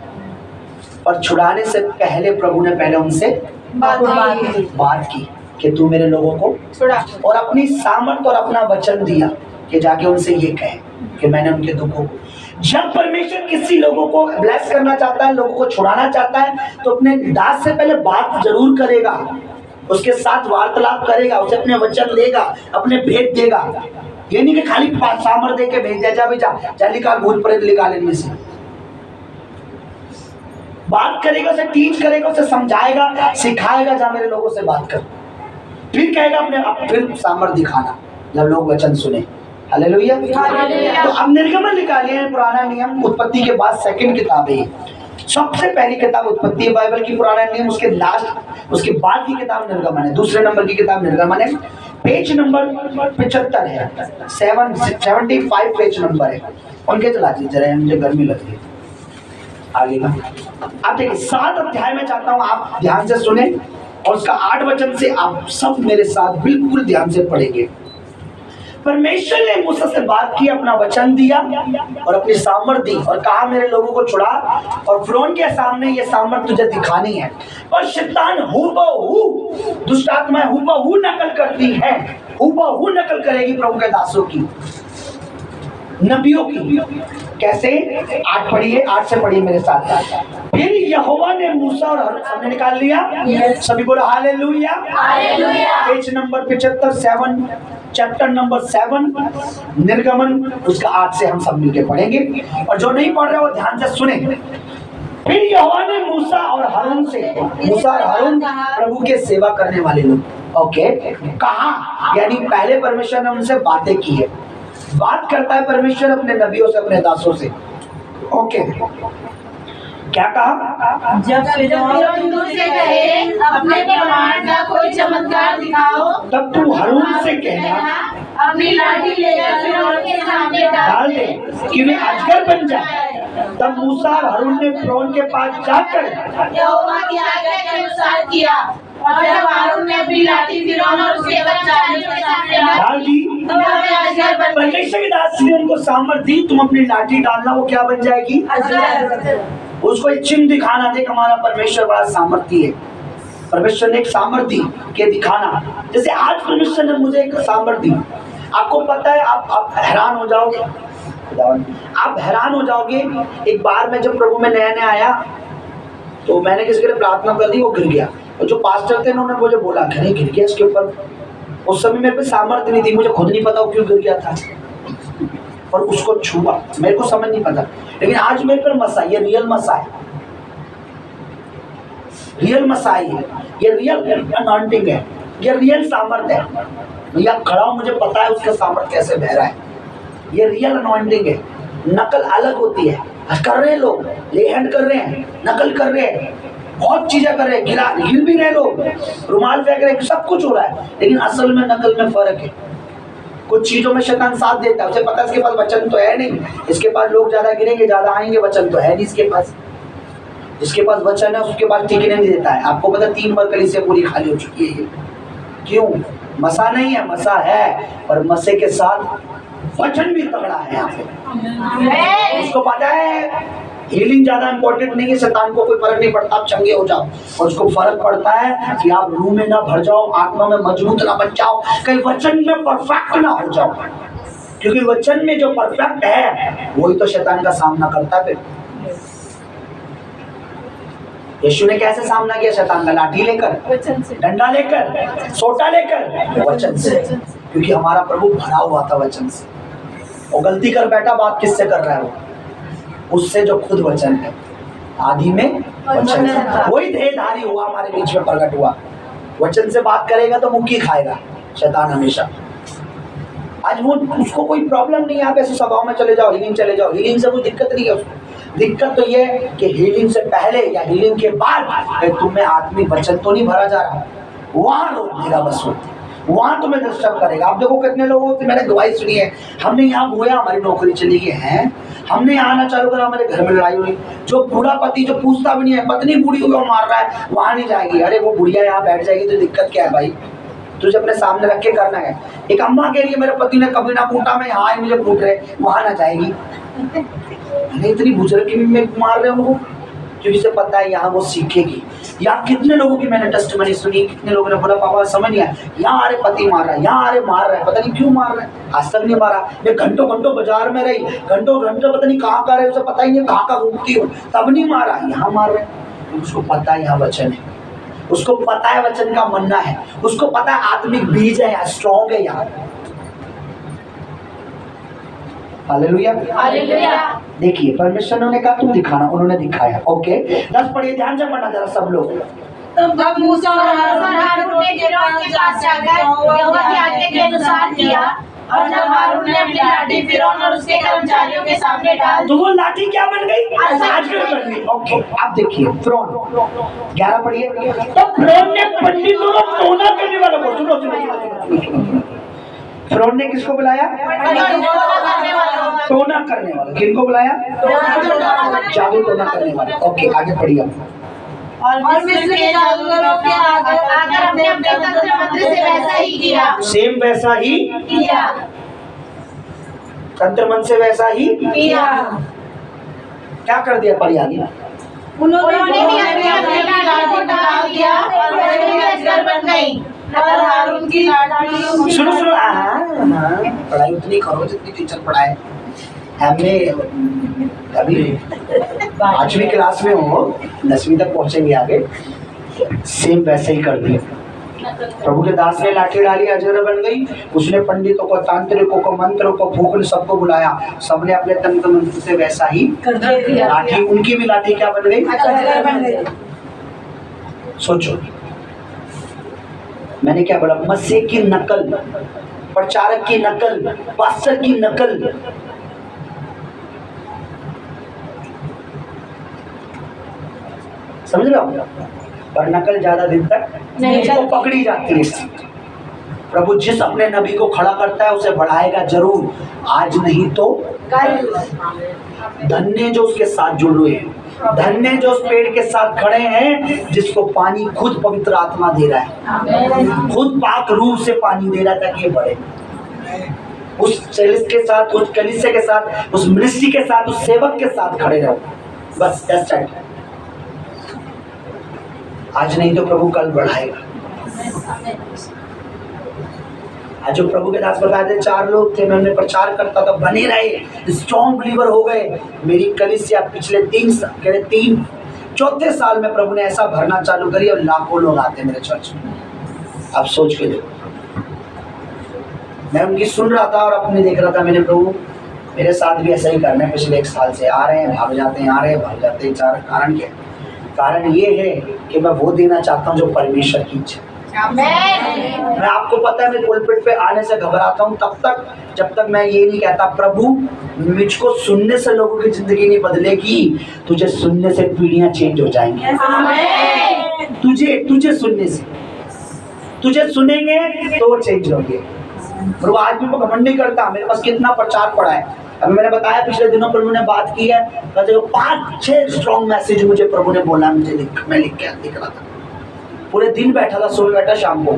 और छुड़ाने से पहले प्रभु ने पहले उनसे बात की कि तू मेरे लोगों को छुड़ा, और अपनी सामर्थ और अपना वचन दिया कि जाके उनसे ये कहे कि मैंने उनके दुखों को। जब परमेश्वर किसी लोगों को ब्लेस करना चाहता है, लोगों को छुड़ाना चाहता है, तो अपने दास से पहले बात जरूर करेगा, उसके साथ वार्तालाप करेगा, उसे अपने वचन देगा, अपने भेद देगा। ये नहीं कि खाली सामर्थ दे के भेज दिया, जा निकाल भूत प्रेत निकाल इनमें से। बात करेगा, उसे टीच करेगा, उसे समझाएगा, सिखाएगा, जा मेरे लोगों से बात कर, फिर कहेगा अपने फिर सामर्थ दिखाना जब लोग वचन सुने। हालेलुया। तो अब निर्गमन निकालिए, पुराना नियम, उत्पत्ति के बाद सेकंड किताब है, सबसे पहली किताब उत्पत्ति है बाइबल की, पुराना नियम, उसके लास्ट, उसके बाद की किताब निर्गमन है, दूसरे नंबर की किताब निर्गमन है। पेज नंबर 75 है, 775 पेज नंबर है, उनके चला दीजिए जरा, मुझे गर्मी लग रही है। आगे का आप देखिए 7 अध्याय में चाहता हूँ आप ध्यान से सुने, और उसका 8 वचन से आप सब मेरे साथ बिल्कुल ध्यान से पढ़ेंगे। परमेश्वर ने मूसा से बात की, अपना वचन दिया और अपनी सामर्थ दी, और कहा मेरे लोगों को छुड़ा, और फिरौन के सामने ये सामर्थ तुझे दिखानी है। पर शैतान हूबहू, दुष्ट आत्माएं हूबहू नकल करती है, हूबहू नकल करेगी प्रभु के दासों की, नबियों की। कैसे? 8 पढ़िए, 8 से पढ़िए मेरे साथ। फिर यहोवा ने मूसा और हारून, सबने निकाल लिया? सभी बोलो hallelujah. Page number 75, 7 chapter number 7 निर्गमन, उसका 8 से हम सब मिलके पढ़ेंगे, और जो नहीं पढ़ रहे वो ध्यान से सुने। फिर यहोवा ने मूसा और हारून से, मूसा और हारून प्रभु के सेवा करने वाले लोग, ओके, कहा, यानी पहले परमेश्वर ने उनसे बातें की है। बात करता है परमेश्वर अपने नबियों से, अपने दासों से, ओके। क्या कहा? जब फिरौन तुझसे कहे अपने प्रमाण का कोई चमत्कार दिखाओ, तब तू हारून से कहना अपनी लाठी लेकर फिरौन के सामने डाल दे कि वे अजगर बन जाए। तब मूसा और हारून ने फिरौन के पास जाकर यहोवा की आज्ञा के अनुसार किया, और जब हारून ने अपनी लाठी फिरौन और उसके बच्चों के सामने डाल दी, तो वे अजगर बन गए। परमेश्वर के दास ने उनको सामर्थ दी, तुम अपनी लाठी डालना, वो क्या बन जाएगी? अजगर। उसको एक चिन्ह दिखाना दे, हमारा परमेश्वर बड़ा सामर्थी है। परमेश्वर ने एक सामर्थी के दिखाना, जैसे आज परमेश्वर ने मुझे एक सामर्थी, आपको पता है, आप हैरान हो जाओगे, आप हैरान हो जाओगे। एक बार मैं जब प्रभु में नया नया आया तो मैंने किसी के लिए प्रार्थना कर दी, वो गिर गया, और जो पास्टर थे उन्होंने मुझे बोला घरे गिर गया इसके ऊपर। उस समय मेरे पे सामर्थ्य नहीं थी, मुझे खुद नहीं पता वो क्यों गिर गया था, और उसको छुआ, मेरे को समझ नहीं पता। लेकिन आज मेरे पर मसा, ये रियल मसा है, रियल मसाई है, ये रियल अनॉइंटिंग है, ये रियल सामर्थ है। भैया खड़ा हूं, मुझे पता है उसका सामर्थ कैसे बह रहा है, ये रियल अनॉइंटिंग है। नकल अलग होती है। कर रहे हैं लोग, ले हैंड कर रहे हैं, नकल कर रहे हैं, बहुत चीजें कर रहे हैं, हिल भी रहे लोग, रुमाल फेंक रहे हैं, सब कुछ हो रहा है, लेकिन असल में नकल में फर्क है। कुछ चीजों में शैतान साथ देता है, उसे पता है इसके पास वचन तो है नहीं, इसके पास लोग ज्यादा गिरेंगे, ज्यादा आएंगे, वचन तो है नहीं इसके पास। जिसके पास वचन है उसके पास टिकने नहीं देता है। आपको पता 3 बार कलीसिया पूरी खाली हो चुकी है। क्यों? मसा नहीं है, मसा है, और मसे के साथ वचन भी तगड़ा है यहाँ पे। उसको पता है हीलिंग ज्यादा इंपॉर्टेंट नहीं है, शैतान को कोई फर्क नहीं पड़ता आप चंगे हो जाओ, और उसको फर्क पड़ता है कि आप रूह में ना भर जाओ, आत्मा में मजबूत ना बन जाओ, कहीं वचन में परफेक्ट ना हो जाओ, क्योंकि वचन में जो परफेक्ट है वही तो शैतान का सामना करता है। फिर यीशु ने कैसे सामना किया शैतान का? लाठी लेकर, डंडा लेकर, सोटा लेकर, वचन से, क्योंकि हमारा प्रभु भरा हुआ था वचन से। और गलती कर बैठा, बात किससे कर रहा है वो? उससे जो खुद वचन है, आदि में वचन है, वही देहधारी हुआ, हमारे बीच में प्रकट हुआ। वचन से बात करेगा तो मुक्की खाएगा शैतान हमेशा। आज वो उसको कोई प्रॉब्लम नहीं है, आप ऐसे सभाओं में चले जाओ, हीलिंग चले जाओ, हीलिंग से कोई दिक्कत नहीं है उसको। दिक्कत तो ये है कि हीलिंग से पहले या हीलिंग के बाद तुम्हें आत्मिक वचन तो नहीं भरा जा रहा, वहां रोक देगा बस वो, वहां तुम्हें डिस्टर्ब करेगा। आप देखो कितने लोगों की मैंने गवाही सुनी है, हमने यहाँ बोया हमारी नौकरी चली गई है, हमने यहाँ आना चालू करा हमारे घर में लड़ाई हुई, जो बूढ़ा पति जो पूछता भी नहीं है, पत्नी बूढ़ी हुई मार रहा है, वहां नहीं जाएगी। अरे वो बुढ़िया यहाँ बैठ जाएगी तो दिक्कत क्या है भाई? तुझे अपने सामने रख के करना है। एक अम्मा कह रही है मेरे पति ने कभी ना पूछा, मैं यहाँ मुझे पूछ रहे, वहां ना जाएगी। अरे इतनी बुजुर्ग में मार रहे उनको, क्योंकि से पता है यहाँ वो सीखेगी। यहाँ कितने लोगों की मैंने टेस्टमनी सुनी, कितने लोगों ने बोला पापा समझ नहीं आया, यहाँ आ रहे पति मार रहा है, यहाँ आ रहे मार रहा है, पता नहीं क्यों मार रहा है, आज तक नहीं मारा। मैं घंटों घंटों बाजार में रही, घंटों घंटों पता नहीं कहाँ का रहे, उसे पता ही नहीं कहाँ का घूमती हूँ, तब नहीं मारा, यहाँ मार रहे हैं। उसको पता है यहाँ वचन है, उसको पता है वचन का मन्ना है, उसको पता है आत्मिक बीज है यहाँ, स्ट्रॉन्ग है यहाँ। Hallelujah, hallelujah. देखिए परमेश्वर ने कहा तुम दिखाना, उन्होंने दिखाया। ओके 10 पढ़िए, ध्यान से पढ़ना जरा सब लोग। तब मूसा और हारून ने फिरौन के पास जाकर यहोवा की आज्ञा के अनुसार किया, और जब हारून ने अपनी लाठी फिरौन और उसके कर्मचारियों के सामने डाल दी, तो वो लाठी क्या बन गई? आजकल बन गई। ओके आप देखिए फिरौन 11 पढ़िए। तो फिरौन ने पंडितों को टोना करने वालों को, सुनो, फिरौन ने किसको बुलाया? टोना करने वाला। किनको बुलाया? जादू टोना करने वाले। ओके आगे पढ़िए। और मिस्र के जादूगरों के आकर अपने अपने तंत्र मंत्र से वैसा ही किया, सेम वैसा ही किया, तंत्र मंत्र से वैसा ही किया। क्या कर दिया? पढ़िए आगे। उन्होंने भी अपनी लाठी डाल दिया और वह भी अजगर बन गई, और हारून की लाठी। सुनो पढ़ाई उतनी करो जितनी टीचर पढ़ाए। हमने अभी 5वीं क्लास में हो, 10वीं तक पहुंचेंगे आगे, सेम वैसे ही कर दिया। प्रभु के दास ने लाठी डाली, अजगर बन गई। उसने पंडितों को, तांत्रिकों को, मंत्रों को, भूखल सबको बुलाया, सबने अपने तंत्र मंत्र से वैसा ही कर दिया। लाठी, उनकी भी लाठी क्या बन गई? अजगर बन गई। सोचो मैंने क्या बोला? मसीह की नकल, प्रचारक की नकल, पास्टर की नकल। समझ रहे हो? पर नकल ज्यादा दिन तक नहीं पकड़ी जाती है। प्रभु जिस अपने नबी को खड़ा करता है उसे बढ़ाएगा जरूर, आज नहीं तो कल। धन्य जो उसके साथ जुड़ हुए हैं, धन्य जो उस पेड़ के साथ खड़े हैं जिसको पानी खुद पवित्र आत्मा दे रहा है, खुद पाक रूह से पानी दे रहा है ताकि ये बढ़े। उस चेलिस के साथ, उस कलीसिया के साथ, उस मिनिस्ट्री के साथ, उस सेवक के साथ खड़े रहो, बस दैट्स इट। आज नहीं तो प्रभु कल बढ़ाएगा। आज जो प्रभु के दास बताए थे 4 लोग थे, मैं उन्हें प्रचार करता था, बने रहे, स्ट्रॉन्ग बिलीवर हो गए। मेरी कलीसिया पिछले 3 चौथे साल में प्रभु ने ऐसा भरना चालू करी और लाखों लोग आते मेरे चर्च में। अब सोच के देखो, मैं उनकी सुन रहा था और अपने देख रहा था, मैंने प्रभु मेरे साथ भी ऐसा ही करना है। पिछले 1 साल से आ रहे हैं, भाग जाते हैं, आ रहे हैं, भाग जाते हैं। कारण क्या? कारण ये है कि मैं वो देना चाहता हूँ जो परमेश्वर की इच्छा। आमेन। मैं आपको पता है मैं पुलपिट पे आने से घबराता हूँ तब तक जब तक मैं ये नहीं कहता प्रभु मुझको सुनने से लोगों की जिंदगी नहीं बदलेगी, तुझे सुनने से पीढ़ियां चेंज हो जाएंगी। आमेन। तुझे सुनने से, तुझे सुनेंगे तो वो चेंज होंगे। प्रभु आज भी मैं घमंड नहीं करता, मेरे पास कितना प्रचार पड़ा है। अभी मैंने बताया पिछले दिनों प्रभु ने बात की है, 5-6 स्ट्रॉन्ग मैसेज मुझे प्रभु ने बोला, मुझे मैं लिख रहा था, पूरे दिन बैठा था, सोए बैठा, शाम को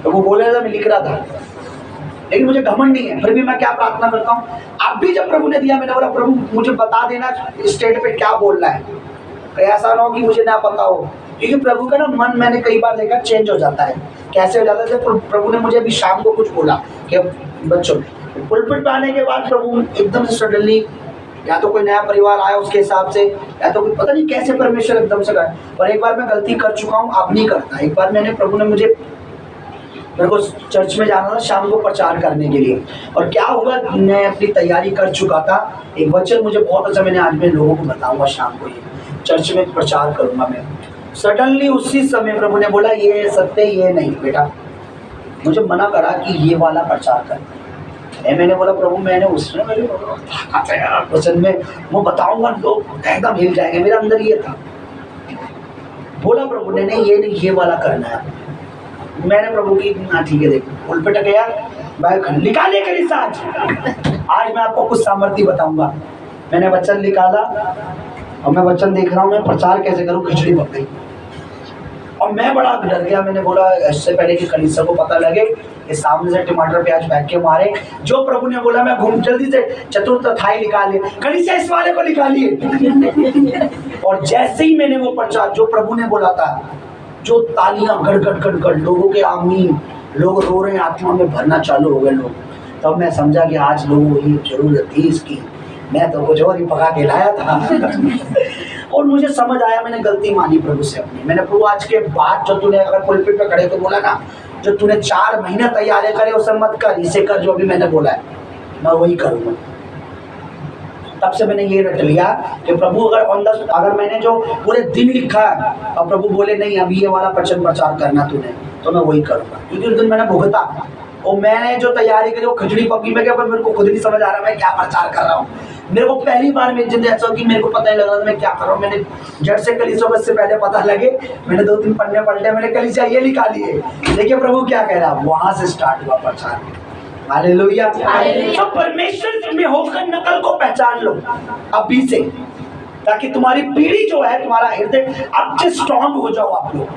प्रभु बोल रहा था, मैं लिख रहा था, लेकिन मुझे घमंड नहीं है। फिर भी मैं क्या प्रार्थना करता हूँ, अब भी जब प्रभु ने दिया मैंने बोला प्रभु मुझे बता देना स्टेट पे क्या बोलना है, कहीं ऐसा ना हो कि मुझे ना पता हो, क्योंकि प्रभु का ना मन मैंने कई बार देखा चेंज हो जाता है। कैसे हो जाता है? प्रभु ने मुझे अभी शाम को कुछ बोला कि बच्चों पुलपिट पे आने के बाद प्रभु एकदम से सडनली या तो कोई नया परिवार आया उसके हिसाब से, या तो कोई पता नहीं कैसे परमेश्वर एकदम से कर। और एक बार मैं गलती कर चुका हूँ, अब नहीं करता। एक बार प्रभु ने मेरे को चर्च में जाना था शाम को प्रचार करने के लिए, और क्या हुआ मैं अपनी तैयारी कर चुका था। एक वचन मुझे बहुत अच्छा, मैंने आज मैं लोगों को बताऊंगा शाम को, ये चर्च में प्रचार करूंगा मैं। सडनली उसी समय प्रभु ने बोला ये सत्य ये नहीं बेटा, मुझे मना करा कि ये वाला प्रचार कर। मैंने बोला प्रभु मैंने उसमें वचन में वो बताऊंगा लोग एकदम हिल जाएंगे, मेरा अंदर ये था। बोला प्रभु ने नहीं ये नहीं ये वाला करना है। मैंने प्रभु की हाँ ठीक है, देखो पुलपिट गया, मैं निकाले करी आज मैं आपको कुछ सामर्थ्य बताऊंगा। मैंने वचन निकाला और मैं वचन देख रहा हूँ मैं प्रचार कैसे करूँ, खिचड़ी पक गई और मैं बड़ा डर गया। मैंने बोला इससे पहले कि कलीसिया को पता लगे कि सामने से टमाटर प्याज फेंक के मारे, जो प्रभु ने बोला मैं घूम जल्दी से चतुर्थ थाई निकाले, कलीसिया इस वाले को निकालिए। और जैसे ही मैंने वो प्रचार जो प्रभु ने बोला था, जो तालियां गड़ लोगों के आमीन, लोग रो रहे हैं, आत्मा में भरना चालू हो गए लोग, तब मैं समझा कि आज लोगों को ये जरूरत थी इसकी, मैं तो कुछ और ही पका के लाया था। और मुझे समझ आया मैंने गलती मानी प्रभु से अपनी। मैंने प्रभु आज के बाद जो तूने अगर पुलपिट पे खड़े तो बोला ना, जो तूने 4 महीने तैयारी करे उसे मत कर, इसे कर जो अभी मैंने बोला है, मैं वही करूँगा। तब से मैंने ये रट लिया कि प्रभु अगर मैंने जो पूरे दिन लिखा है और प्रभु बोले नहीं अभी ये वाला वचन प्रचार करना तूने, तो मैं वही करूँगा। क्योंकि उस दिन मैंने भुगता और मैंने जो तैयारी करी वो खिचड़ी पकी में क्या, पर मेरे को खुद नहीं समझ आ रहा मैं क्या प्रचार कर रहा हूँ। मेरे को पहली बार मेरी जिंदगी ऐसा कि मेरे को पता नहीं लग रहा था मैं क्या कर रहा हूँ। मैंने जड़ से कलीसिया बस से पहले पता लगे, मैंने 2-3 पन्ने पलटे, मैंने कलीसिया ये लिखा लिए, देखिए प्रभु क्या कह रहा, वहां से स्टार्ट हुआ प्रचार। हालेलुया। तो परमेश्वर में होकर नकल को पहचान लो अभी से, ताकि तुम्हारी पीढ़ी जो है, तुम्हारा हृदय अब से स्ट्रॉन्ग हो जाओ आप लोग।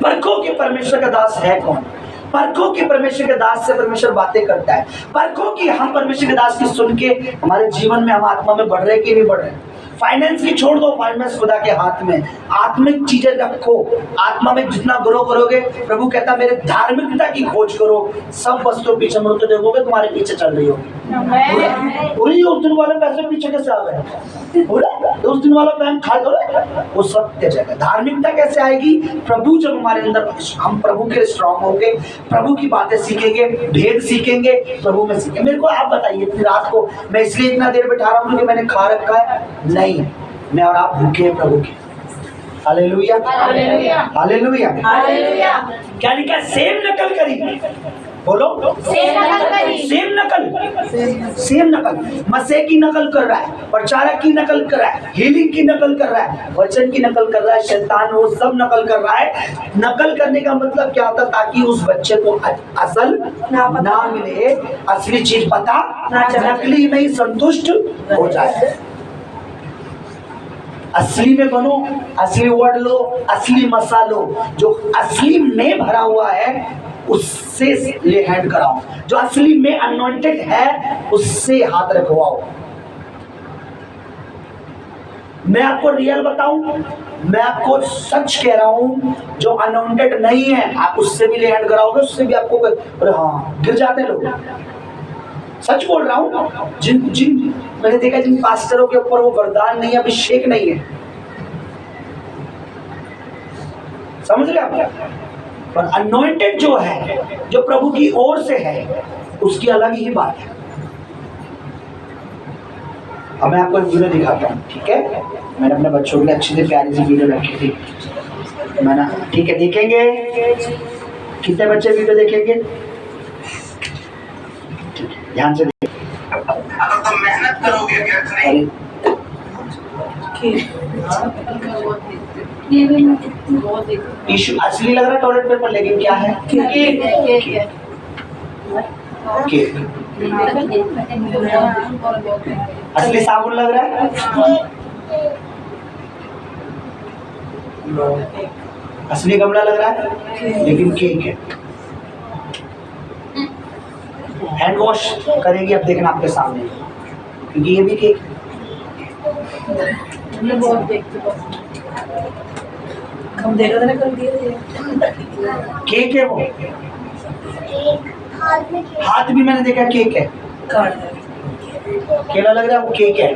परखो कि परमेश्वर का दास है कौन, परखो कि परमेश्वर के दास से परमेश्वर बातें करता है, परखो कि हम परमेश्वर के दास की सुन के हमारे जीवन में हम आत्मा में बढ़ रहे कि नहीं बढ़ रहे। फाइनेंस की छोड़ दो, फाइनेंस खुदा के हाथ में, आत्मिक चीजें रखो। आत्मा में जितना ग्रो करोगे, प्रभु कहता मेरे धार्मिकता की खोज करो, सब वस्तुओं पीछे मुड़ के देखोगे तुम्हारे पीछे चल रही होगी। पूरी उस दिन वाले पैसे पीछे कैसे आ गए, उस दिन वाला बैंक खा दो, वो सत्य जगह। धार्मिकता कैसे आएगी, प्रभु जब हमारे अंदर, हम प्रभु के स्ट्रॉन्ग होंगे, प्रभु की बातें सीखेंगे, भेद सीखेंगे, प्रभु में सीखेंगे। मेरे को आप बताइए इतनी रात को मैं इसलिए इतना देर बैठा रहा हूँ क्योंकि मैंने खा रखा है? नहीं, मैं और आप भूखे हैं प्रभु के। Hallelujah hallelujah hallelujah. क्या लिखा, सेम नकल करी, बोलो सेम नकल। मसीह की नकल कर रहा है, प्रचारक की नकल कर रहा है, हीलिंग की नकल कर रहा है, वचन की नकल कर रहा है, शैतान वो सब नकल कर रहा है। नकल करने का मतलब क्या होता है, ताकि उस बच्चे को असल ना मिले, असली चीज पता, नकली में ही संतुष्ट हो जाए। असली में बनो, असली वर्ड लो, असली मसालो, जो असली में भरा हुआ है उससे ले हैंड कराओ, जो असली में अनॉइंटेड है उससे हाथ रखवाओ। मैं आपको रियल बताऊं, मैं आपको सच कह रहा हूं, जो अनॉइंटेड नहीं है आप उससे भी ले हैंड कराओगे, उससे भी आपको हाँ गिर जाते लोग। सच बोल रहा हूँ। जिन मैंने देखा जिन पास्टरों के ऊपर वो वरदान नहीं है, अभिषेक नहीं है, समझ रहे आप? पर अनॉइंटेड जो है, जो प्रभु की ओर से है, उसकी अलग ही बात है। अब मैं आपको एक वीडियो दिखाता हूँ, ठीक है? मैंने अपने बच्चों के लिए अच्छी सी प्यारी सी वीडियो रखी थी। मैंने ठीक है, देखेंगे कितने बच्चे वीडियो देखेंगे? ध्यान से देखें। अगर तुम मेहनत करोगे व्यर्थ नहीं। टिश्यू असली लग रहा है टॉयलेट पेपर, लेकिन क्या है? केक। असली साबुन लग रहा है, असली गमला लग रहा है, लेकिन केक है। हैंड वॉश करेगी अब देखना आपके सामने, क्योंकि ये भी केक केक है। वो हाथ भी मैंने देखा केक है, केला लग रहा है, वो केक है।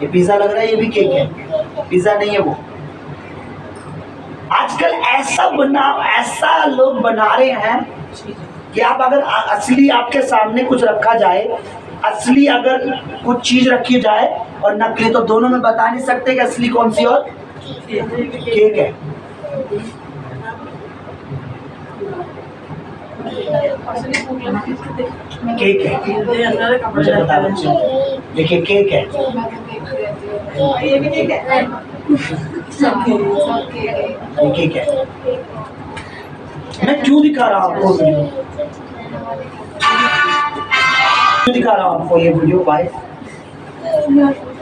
ये पिज्जा लग रहा है, ये भी केक है, पिज्जा नहीं है वो। आजकल ऐसा लोग बना रहे हैं कि आप अगर असली आपके सामने कुछ रखा जाए, असली अगर कुछ चीज रखी जाए और नकली, तो दोनों में बता नहीं सकते कि असली कौन सी और केक है। केक है, मुझे बता बच्चे, देखिए केक है। ये भी ठीक है। ये केक है। मैं क्यों दिखा रहा हूँ आपको वीडियो, क्यों दिखा रहा हूँ आपको ये वीडियो भाई?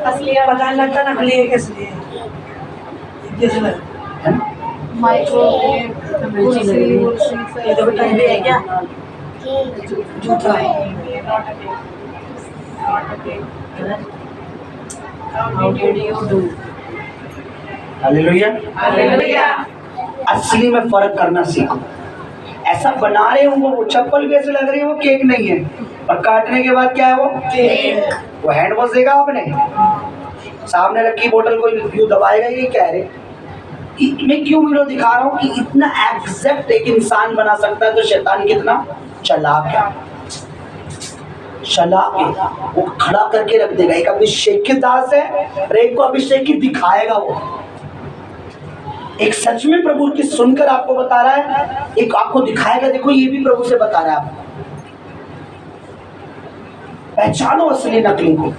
असली पता लगता नकली है किस लिए। हालेलुया। असली में फर्क करना सीखो। ऐसा बना रहे हो वो चप्पल भी ऐसे लग रही है, वो केक नहीं है, और काटने के बाद क्या है वो केक। वो हैंड वॉश देगा आपने, सामने रखी बोतल को यूं दबाएगा, ये क्या है? मैं क्यों वीडियो दिखा रहा हूँ कि इतना एग्जैक्ट एक इंसान बना सकता है, तो शैतान कितना चालाक है। चालाक है, वो खड़ा करके रख देगा। एक अभिषेक की दास है और एक को अभिषेक की दिखाएगा। वो एक सच में प्रभु की सुनकर आपको बता रहा है, एक आपको दिखाएगा, देखो ये भी प्रभु से बता रहा है आपको। पहचानो असली नकली को,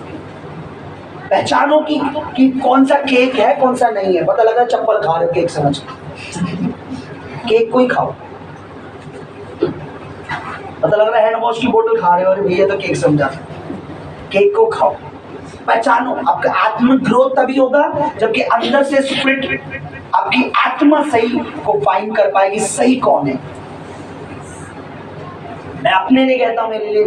पहचानो कि कौन सा केक है कौन सा नहीं है। पता लगा चप्पल खा रहे हो केक समझ के, केक को ही खाओ। पता लग रहा है हैंड वॉश की बोतल खा रहे हो, अरे भैया तो केक समझा। केक को खाओ, पहचानो। आपका आत्मिक ग्रोथ तभी होगा जबकि अंदर से स्पिरिट, आपकी आत्मा सही को फाइंड कर पाएगी सही कौन है। मैं अपने लिए कहता हूँ, मेरे लिए